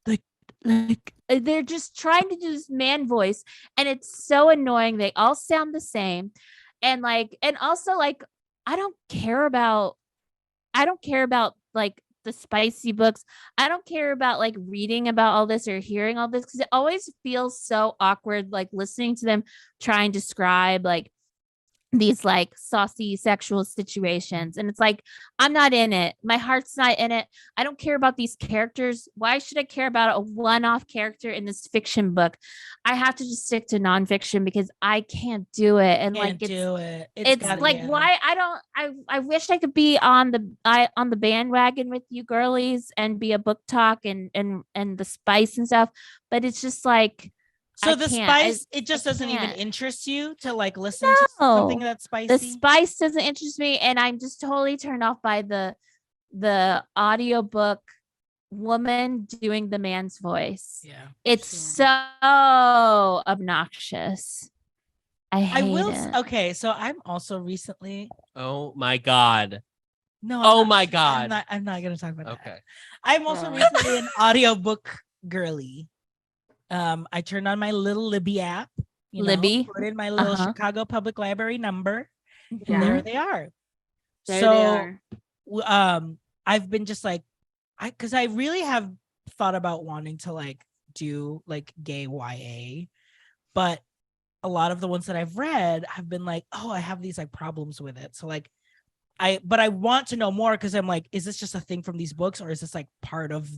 they're just trying to do this man voice, and it's so annoying. They all sound the same, and also like I don't care about like the spicy books. I don't care about like reading about all this or hearing all this because it always feels so awkward, like listening to them try and describe like these like saucy sexual situations. And it's like, I'm not in it. My heart's not in it. I don't care about these characters. Why should I care about a one-off character in this fiction book? I have to just stick to nonfiction because I can't do it. And Can't like do it. it's gotta- like yeah. why I wish I could be on the bandwagon with you girlies and be a book talk and the spice and stuff, but it's just like So I the can't. spice, it just I doesn't even can't. interest you to like listen to something No. that's spicy. The spice doesn't interest me, and I'm just totally turned off by the audiobook woman doing the man's voice. Yeah. It's Sure. so obnoxious. I I hate will. it. Okay, so I'm also recently. Oh my God. No. Oh I'm my not- God. I'm not gonna talk about that. Okay. I'm also Oh. recently an audiobook girly. I turned on my little Libby app. Libby. Put in my little Uh-huh. Chicago Public Library number. And Yeah. there they are. There so, they are. I've been just like, because I really have thought about wanting to like do like gay YA, but a lot of the ones that I've read have been like, oh, I have these like problems with it. So like, but I want to know more because I'm like, is this just a thing from these books or is this like part of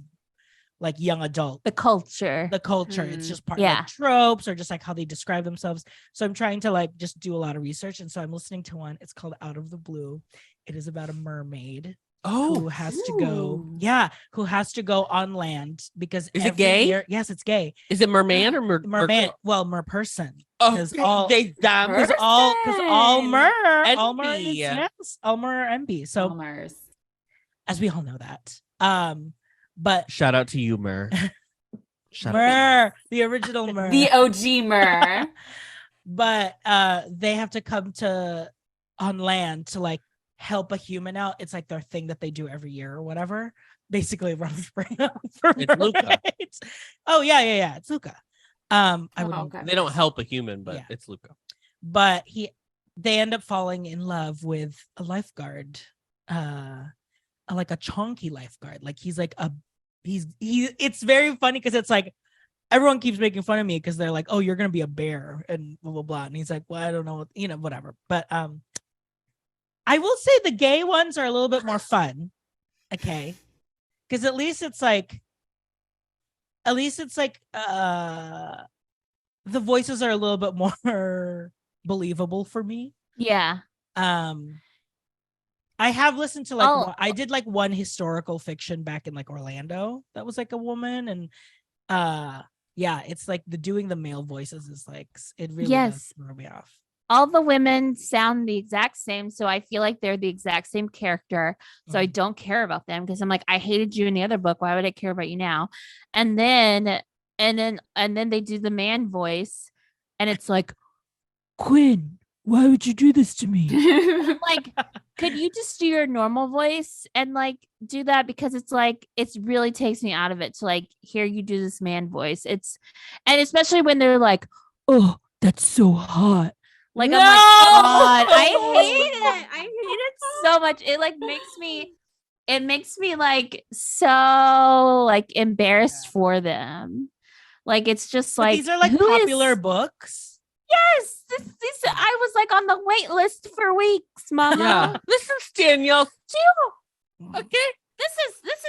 like young adult The culture. the culture? It's Mm. just part Yeah. like tropes or just like how they describe themselves. So I'm trying to like just do a lot of research, and so I'm listening to one. It's called Out of the Blue. It is about a mermaid who Oh, has to go. Ooh. Yeah, who has to go on land because Is it every gay? year- yes, it's gay. is it merman or Merman, well, merperson. Oh, 'cause all- they dumb. Because all Person. mer is MB. yes, all mer are MB. So Elmer's. as we all know that. But Shout out to you, Mer. Shout out. mer, the original mer. The OG Mer. But they have to come to on land to like help a human out. It's like their thing that they do every year or whatever. Basically, for It's Luca. mermaids. Oh yeah. It's Luca. I would, okay. They don't help a human, but Yeah. it's Luca. but they end up falling in love with a lifeguard, like a chonky lifeguard. Like he's like it's very funny because it's like everyone keeps making fun of me because they're like, oh, you're gonna be a bear and blah blah blah. And he's like, well, I don't know, whatever. But I will say the gay ones are a little bit more fun. Okay. Because at least it's like the voices are a little bit more believable for me. Yeah. I have listened to like Oh. I did like one historical fiction back in like Orlando that was like a woman, and yeah, it's like doing the male voices is like it really Yes. does throw me off. All the women sound the exact same, so I feel like they're the exact same character. So I Mhm. don't care about them because I'm like, I hated you in the other book. Why would I care about you now? And then they do the man voice, and it's like, Quinn, why would you do this to me? Like, could you just do your normal voice and like do that? Because it's like it really takes me out of it to like hear you do this man voice. And especially when they're like, oh, that's so hot. Like I'm like, God, I hate it. I hate it so much. It like makes me like so like embarrassed Yeah. for them. Like it's just But like these are like who is- popular books. Yes, this I was like on the wait list for weeks, Mama. Yeah. This is Danielle. Okay. This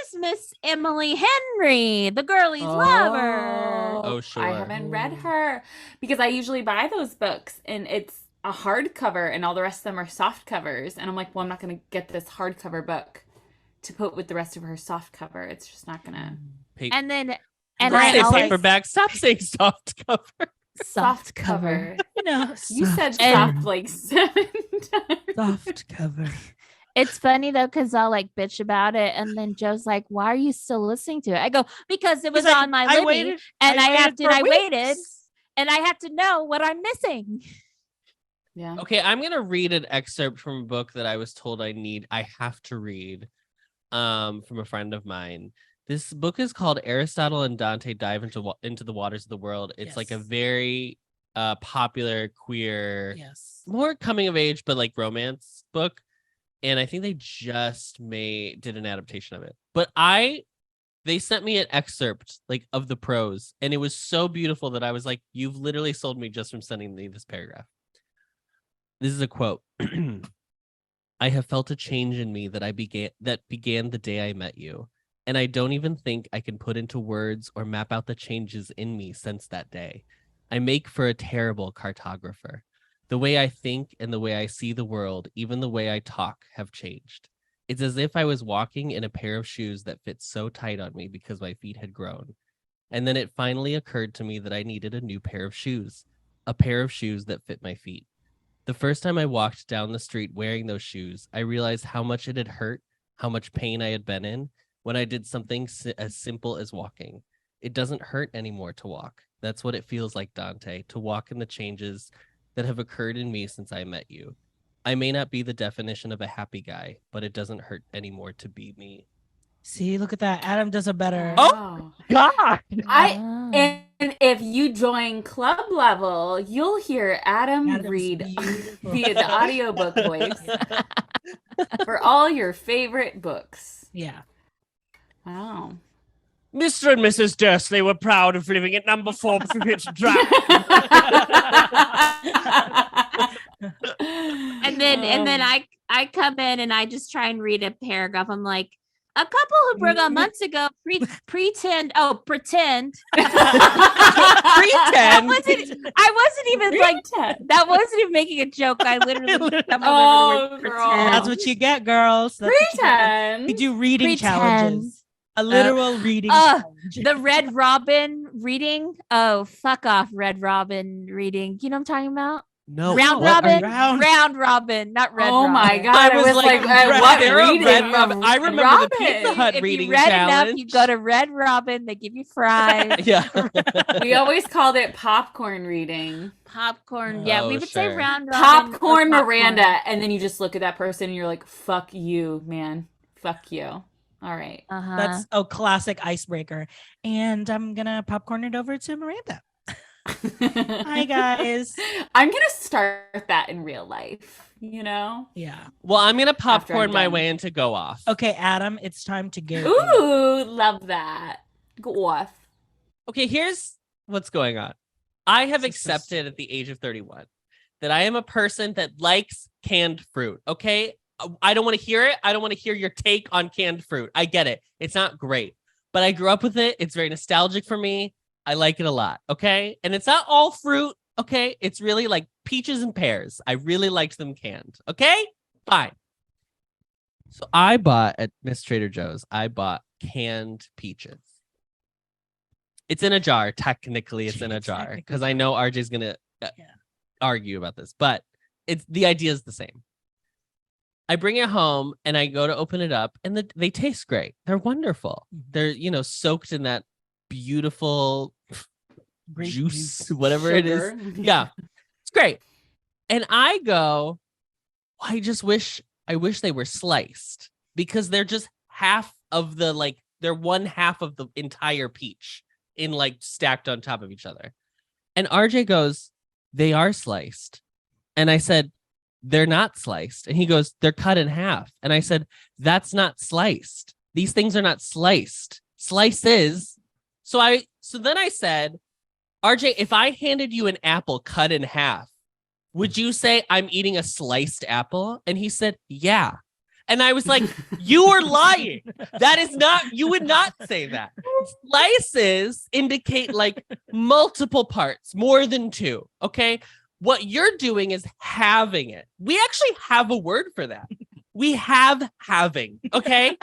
is Miss Emily Henry, the girlie's lover. Oh, sure. I haven't read her because I usually buy those books and it's a hardcover and all the rest of them are soft covers. And I'm like, well, I'm not going to get this hardcover book to put with the rest of her soft cover. It's just not going to. And then And and I I say always- paperback. Stop saying soft cover. Soft cover. You know, You said And- soft like 7 times. soft cover. It's funny though, because I'll like bitch about it, and then Joe's like, "Why are you still listening to it?" I go, "Because it was He's like, on my I Libby, waited- and I I have waited to, for and I waited, weeks." and I have to know what I'm missing." Yeah. Okay, I'm gonna read an excerpt from a book that I was told I have to read from a friend of mine. This book is called Aristotle and Dante Dive into the Waters of the World. It's like a Yes. very popular queer, Yes. more coming of age, but like romance book. And I think they just did an adaptation of it. But they sent me an excerpt like of the prose, and it was so beautiful that I was like, you've literally sold me just from sending me this paragraph. This is a quote. I have felt a change in me that began the day I met you, and I don't even think I can put into words or map out the changes in me since that day. I make for a terrible cartographer. The way I think and the way I see the world, even the way I talk, have changed. It's as if I was walking in a pair of shoes that fit so tight on me because my feet had grown. And then it finally occurred to me that I needed a new pair of shoes, a pair of shoes that fit my feet. The first time I walked down the street wearing those shoes, I realized how much it had hurt, how much pain I had been in when I did something as simple as walking. It doesn't hurt anymore to walk. That's what it feels like, Dante, to walk in the changes that have occurred in me since I met you. I may not be the definition of a happy guy, but it doesn't hurt anymore to be me. See, look at that. Adam does a better. Oh. God! Ah. And if you join club level, you'll hear Adam Adam's read beautiful. via the audiobook voice for all your favorite books. Yeah. Wow. Mr. and Mrs. Dursley were proud of living at number 4 Pipit Drive. And then I come in and I just try and read a paragraph. I'm like, a couple who broke up months ago pretend. Pretend. I wasn't even like that. Wasn't even making a joke. I literally stumbled over the word girl. pretend. That's what you get, girls. That's what you get. Pretend. We do reading Pretend. challenges. A literal reading uh, challenge. The Red Robin reading. Oh, fuck off, Red Robin reading. You know what I'm talking about? No. Round what are Robin. you- Round Robin, not Red Oh Robin. my god! I was like, what Sarah reading? Red Robin. I remember the Robin. Pizza Hut If reading you read enough, challenge. you go to Red Robin. They give you fries, Yeah. We always called it popcorn reading. popcorn. Yeah, we Oh, would say sure. Round Robin. or Popcorn popcorn. Miranda, and then you just look at that person and you're like, "Fuck you, man. Fuck you." All right. Uh-huh. That's a classic icebreaker. And I'm gonna popcorn it over to Miranda. Hi guys. I'm gonna start that in real life. You know. Yeah. Well, I'm going to After I'm popcorn my done. way into go off. Okay, Adam, it's time to go. Ooh, love that. Go off. Okay, here's what's going on. I have This is so accepted at the age of 31 that I am a person that likes canned fruit. Okay. I don't want to hear it. I don't want to hear your take on canned fruit. I get it. It's not great, but I grew up with it. It's very nostalgic for me. I like it a lot. Okay. And it's not all fruit. Okay. It's really like peaches and pears. I really liked them canned. Okay. Fine. So I bought at Miss Trader Joe's, I bought canned peaches. It's in a jar. Technically, it's in a jar Technically. because I know RJ's going to Yeah. argue about this, but the idea is the same. I bring it home and I go to open it up and they taste great. They're wonderful. Mhm. They're, soaked in that beautiful Grape juice, whatever it is. Sugar. Yeah, it's great. And I go, I wish they were sliced because they're just half of they're one half of the entire peach in stacked on top of each other. And RJ goes, they are sliced. And I said, they're not sliced. And he goes, they're cut in half. And I said, that's not sliced. These things are not sliced. Slices. So then I said, RJ, if I handed you an apple cut in half, would you say I'm eating a sliced apple? And he said, yeah. And I was like, you are lying. That is not, you would not say that. Slices indicate multiple parts, more than two. Okay. What you're doing is having it. We actually have a word for that. We have having. Okay.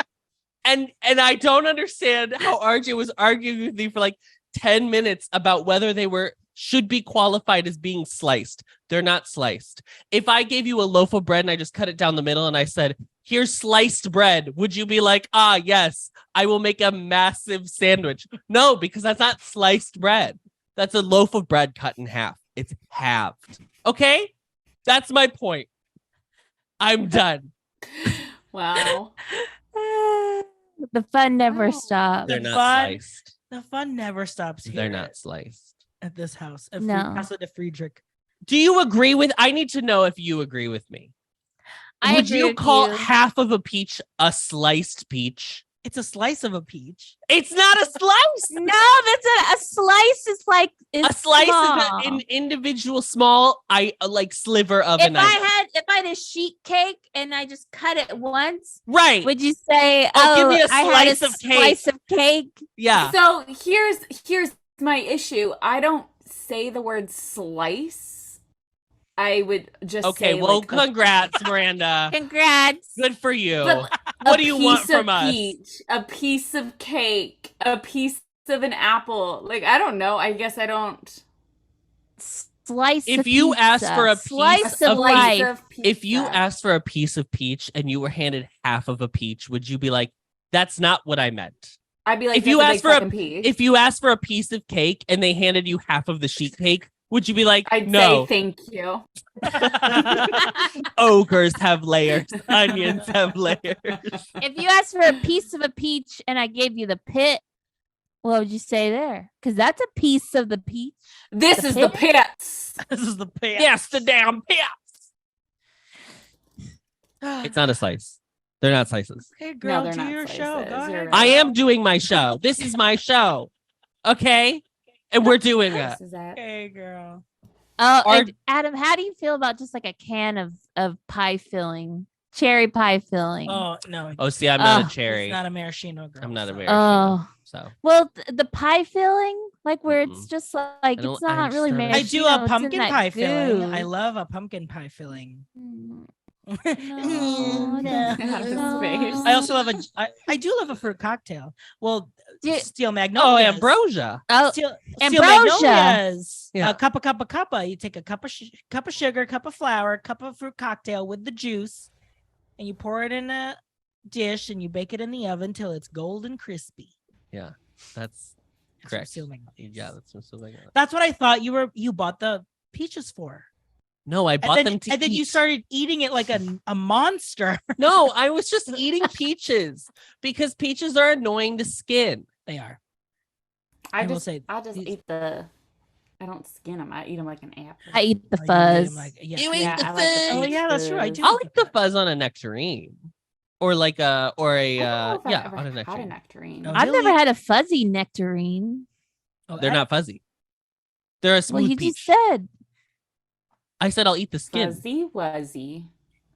And I don't understand how RJ was arguing with me for 10 minutes about whether they were should be qualified as being sliced. They're not sliced. If I gave you a loaf of bread and I just cut it down the middle and I said, here's sliced bread, would you be like, ah, yes, I will make a massive sandwich? No, because that's not sliced bread. That's a loaf of bread cut in half. It's halved. Okay? That's my point. I'm done. Wow. The fun never Wow. stops. They're not fun- sliced. The fun never stops here. They're not sliced. at this house. At No. Casa de Friedrich. Do you agree with? I need to know if you agree with me. I Would agree you with call you. half of a peach a sliced peach? It's a slice of a peach. It's not a slice. No, that's a slice is like A slice small. is an individual small, like sliver of If an I item. had a sheet cake and I just cut it once, Right. would you say, Oh, give me a I had a slice of cake." slice of cake? Yeah. So here's my issue. I don't say the word slice. I would just Okay. say Well, like congrats, Miranda. Congrats. Good for you. But What do you want from us? Peach, a piece of cake, a piece of an apple. Like, I don't know. I guess I don't. Slice If of you pizza. ask for a piece slice of of life. life. Of If you pizza. asked for a piece of peach and you were handed half of a peach, would you be like, "That's not what I meant"? I'd be like, if you "That's a ask big for a- fucking peach." If you asked for a piece of cake and they handed you half of the sheet cake, would you be like, I'd "No"? say thank you. Ogres have layers. Onions have layers. If you asked for a piece of a peach and I gave you the pit, what would you say there? Because that's a piece of the peach. This The is the pit? pits. This is the pit. Yes, the damn pits. It's not a slice. They're not slices. Hey, girl, they're do not your slices. show. Go You're ahead. right. I am doing my show. This is my show. Okay? And we're doing it. This is that. Hey, girl. Oh, Are- and Adam, how do you feel about just like a can of pie filling, cherry pie filling? Oh, no. Oh, see, I'm not Oh, a cherry. It's not a maraschino girl. I'm not a so- maraschino. Oh, So well, the pie filling, like where it's Mm-mm. just like don't- it's not really I'm just not a- I maraschino. do a it's in pumpkin that pie filling. I goo. love a pumpkin pie filling. Mm, No, no, Adam's face. I also love I do love a fruit cocktail. Well, Do- steel Oh, magnolias. ambrosia. Oh, Steel ambrosia. magnolias. Yeah. A cup. You take a cup of sugar, cup of flour, cup of fruit cocktail with the juice, and you pour it in a dish and you bake it in the oven till it's golden crispy. That's That's from correct. Steel Magnolias. Yeah, that's from Steel Magnolia. That's what I thought you bought the peaches for. No, I bought them to and then you eat. started eating it like a monster. No, I was just eating peaches because peaches are annoying to skin. They are. I will just, say I'll just these- eat the. I don't skin them. I eat them like an apple. I eat the Oh, you eat 'em fuzz. like- yeah. You eat Yeah, the I like the fuzz. Oh peach yeah, that's true. I fuzz. do. I'll like eat the fuzz on a nectarine, or like a I don't know if I've yeah, ever on a had nectarine. nectarine. No, I've Really? never had a fuzzy nectarine. Oh, They're not fuzzy. They're a Well, smooth you peach. just said. I said I'll eat the skin. Fuzzy wuzzy.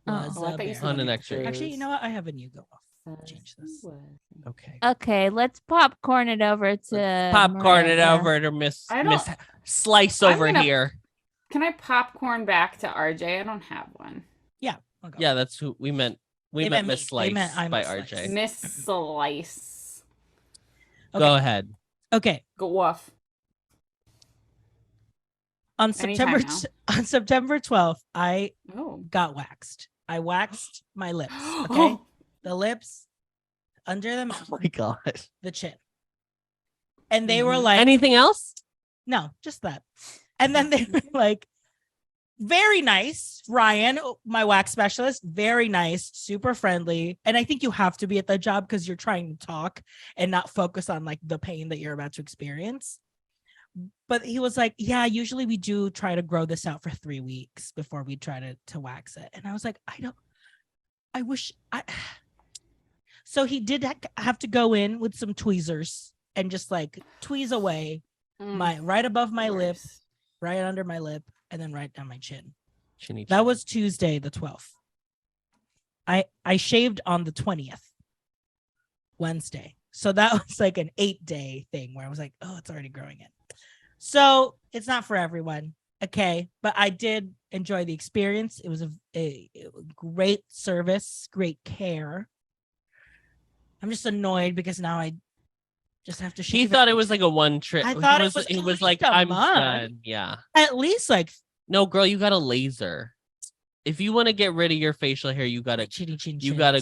Was Oh, I a thought you bear. said On an like extra. Actually, you know what? I have a new go off. Change fuzzy this. wuzzy. Okay. Okay, let's popcorn it over to Popcorn it Miranda. over to Miss I Miss don't- Slice I'm over gonna- here. Can I popcorn back to RJ? I don't have one. I'll go. Yeah, that's who we meant. We They meant meant Miss me. They Slice meant I'm by a Slice. RJ. Miss Slice. Go ahead. Okay. Go off. On Anytime September 12th, I Oh. got waxed. I waxed my lips. Okay. The lips, under the mouth, Oh my god. the chin. And they were Mhm. like, Anything else? no, just that. And then they were like, very nice. Ryan, my wax specialist, very nice, super friendly. And I think you have to be at the job because you're trying to talk and not focus on like the pain that you're about to experience. But he was like, yeah, usually we do try to grow this out for 3 weeks before we try to wax it. And I was like, so he did have to go in with some tweezers and just like tweeze away my right above my lip, Worse. right under my lip, and then right down my chin. Chinny That chin. was Tuesday, the 12th. I shaved on the 20th, Wednesday. So that was like an 8-day thing where I was like, oh, it's already growing in. So it's not for everyone. Okay. But I did enjoy the experience. It was a great service, great care. I'm just annoyed because now Just have to. He shave thought it was like a one trip. I thought it was He at was like, least a I'm month. done. Yeah. at least like No, girl, you got a laser. If you want to get rid of your facial hair, you gotta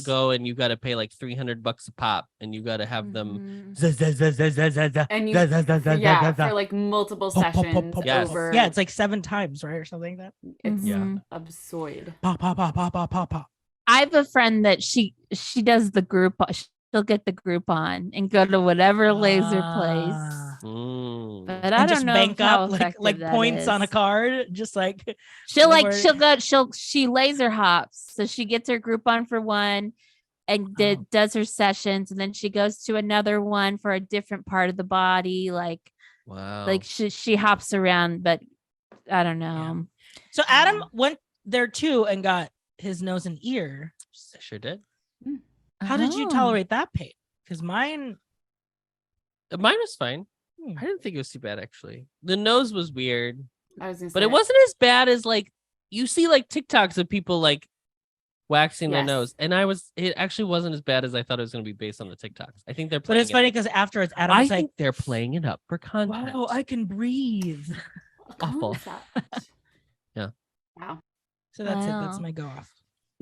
go and you gotta pay like $300 a pop, and you gotta have them. Mm-hmm. And you, for like multiple sessions Yes. over. Yeah, it's like 7 times, right, or something like that. It's Mhm. absurd. Pop, pop, pop, pop, pop, pop, pop. I have a friend that she does the group. She'll get the Groupon and go to whatever laser place. Mm. But And I just don't know bank how up like effective that points on a is. card, just like She laser hops. So she gets her Groupon for one and does her sessions, and then she goes to another one for a different part of the body. Wow. Like she hops around, but I don't know. So Adam went there too and got his nose and ear. I sure did. How did you Oh. tolerate that pain? Because mine Was fine. I didn't think it was too bad actually. The nose was weird, I was gonna but say, it wasn't as bad as like you see like TikToks of people like waxing their Yes. nose, and it actually wasn't as bad as I thought it was going to be based on the TikToks. I think they're But playing it's it funny up. because afterwards Adam I was think like, they're playing it up for content. "Wow, I can breathe." Awful. concept. Yeah. Wow. So that's it. That's Wow. my go off.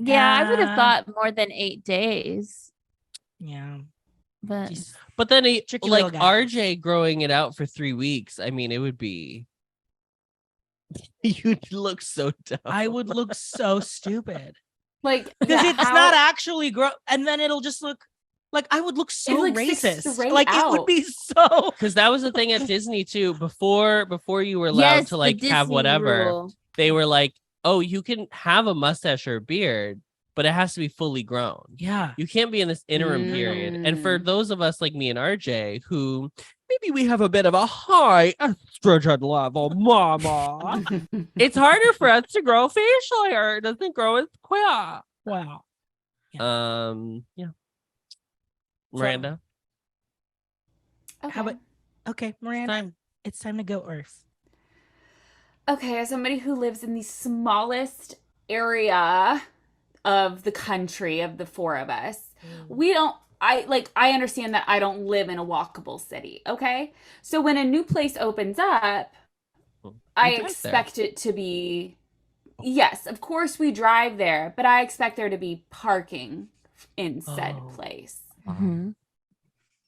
Yeah, I would have Ah. thought more than 8 days. Yeah. But Jeez. But then Tricky like little guy. RJ growing it out for 3 weeks. I mean, it would be. You'd look so dumb. I would look so stupid. Like Because yeah, it's how- not actually grow, and then it'll just look like I would look so It looks racist. straight Like it would out. be so. Because that was the thing at Disney too. Before you were allowed yes, to the like have Disney whatever, rule. they were like, "Oh, you can have a mustache or a beard, but it has to be fully grown. Yeah. You can't be in this interim period." And for Mm. those of us like me and RJ, who maybe we have a bit of a high estrogen level, mama, it's harder for us to grow facial hair. It doesn't grow as quick. Wow. Yeah. Miranda, Okay. How about okay, Miranda? time. It's time to go Earth. Okay, as somebody who lives in the smallest area of the country of the four of us, I understand that I don't live in a walkable city, okay? So when a new place opens up, I drive there. expect it to be, yes, of course we drive there, but I expect there to be parking in said Oh. place. Mhm.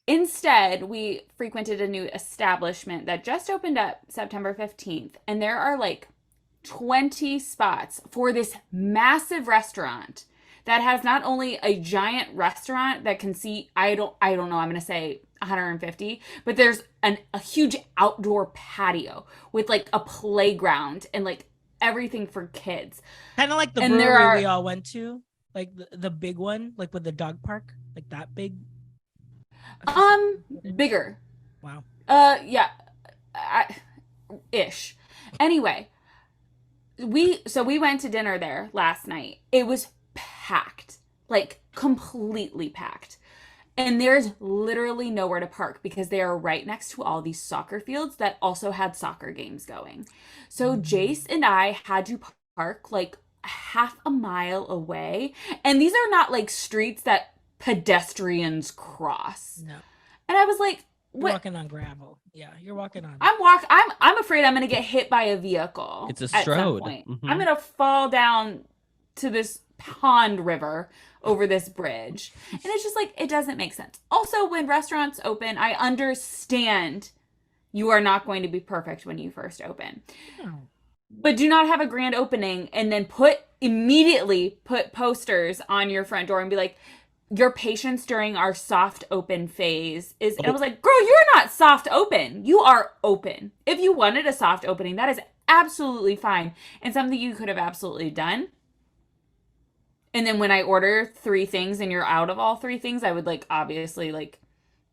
Instead, we frequented a new establishment that just opened up September 15th, and there are like 20 spots for this massive restaurant that has not only a giant restaurant that can seat, I don't know, I'm going to say 150, but there's a huge outdoor patio with like a playground and like everything for kids. Kind of like the And there brewery are- we all went to, like the big one, like with the dog park, like that big. Bigger. Wow. Yeah, ish. Anyway, we went to dinner there last night. It was packed, like completely packed. And there's literally nowhere to park because they are right next to all these soccer fields that also had soccer games going. So Jace and I had to park like half a mile away. And these are not like streets that pedestrians cross. No. And I was like, You're what? walking on gravel. Yeah, you're walking on. I'm afraid I'm gonna get hit by a vehicle. It's a at some strode. point. Mhm. I'm gonna fall down to this pond river over this bridge. And it's just like it doesn't make sense. Also, when restaurants open, I understand you are not going to be perfect when you first open. Oh. But do not have a grand opening and then immediately put posters on your front door and be like, your patience during our soft open phase is, and I was like, girl, you're not soft open. You are open. If you wanted a soft opening, that is absolutely fine and something you could have absolutely done. And then when I order 3 things and you're out of all 3 things, I would like, obviously, like,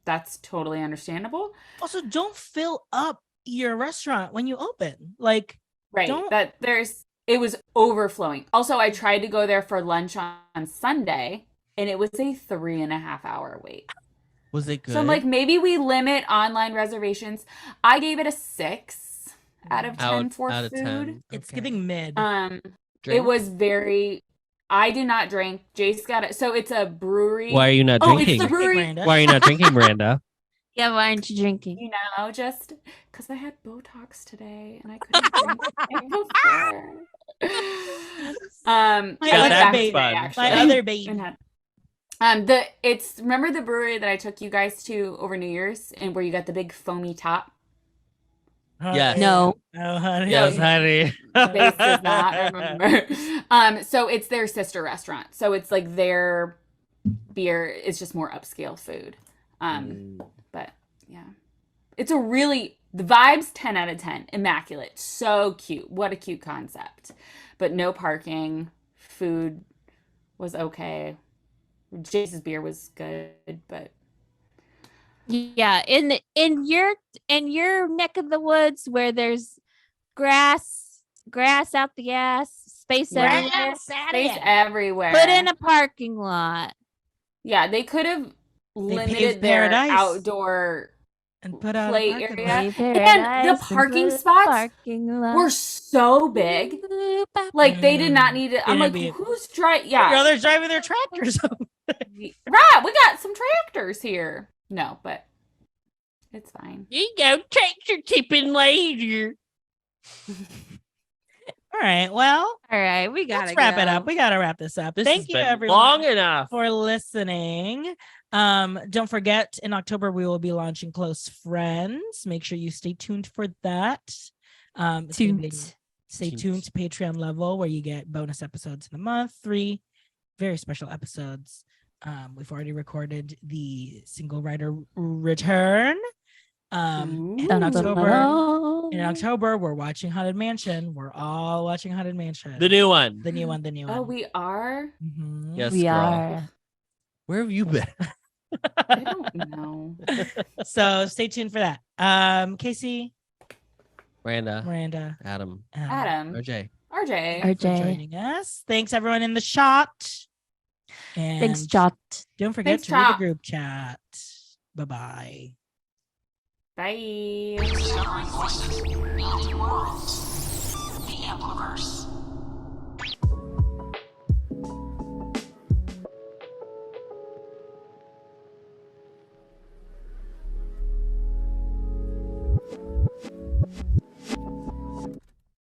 that's totally understandable. Also, don't fill up your restaurant when you open. Like, Right. Don't- It was overflowing. Also, I tried to go there for lunch on Sunday and it was a 3.5 hour wait. Was it good? So I'm like, maybe we limit online reservations. I gave it a 6 out of 10 for out of food. 10. it's Okay. giving mid. It Drink? was very. I did not drink. Jace got it. So it's a brewery. Why are you not Oh, drinking? it's the brewery. Miranda. Why are you not drinking, Miranda? Yeah, why aren't you drinking? You know, just because I had Botox today and I couldn't drink anything before. My I went other back baby. today, Fun. actually. My other baby. And remember the brewery that I took you guys to over New Year's and where you got the big foamy top? Yes. No. Oh, honey. Yes, honey. Base does not remember. So it's their sister restaurant. So it's like their beer is just more upscale food. But yeah, it's the vibes 10 out of 10, immaculate, so cute. What a cute concept. But no parking. Food was okay. Jace's beer was good, but Yeah, in your neck of the woods where there's grass out the ass, space everywhere, space everywhere. put in a parking lot. Yeah, they could have paved limited their paradise. outdoor And put out play a parking area. lot. And the parking spots were so big. Like they did not need it. I'm like, who's driving? Your Yeah. others driving their tractors. Right. We got some tractors here. No, but it's fine. You go tractor tipping later. All right. Well, All right, we gotta let's wrap it up. We gotta wrap this up. This Thank has you, been everyone, long enough. for listening. Don't forget, in October we will be launching Close Friends. Make sure you stay tuned for that. It's gonna be- Stay tuned to Patreon level where you get bonus episodes in the month, 3 very special episodes. We've already recorded the single writer return. In October, we're watching Haunted Mansion. We're all watching Haunted Mansion. The new one. The new one. Oh, we are? Mhm. Yes, we girl. are. Where have you been? I don't know. So stay tuned for that. Casey, Miranda, Adam, Adam. RJ. RJ. for joining us. Thanks everyone in the shot. And Thanks, Jot. don't forget Thanks, to read the Chop. group chat. Bye-bye. Bye. Discovering voices, building worlds. The Ampliverse.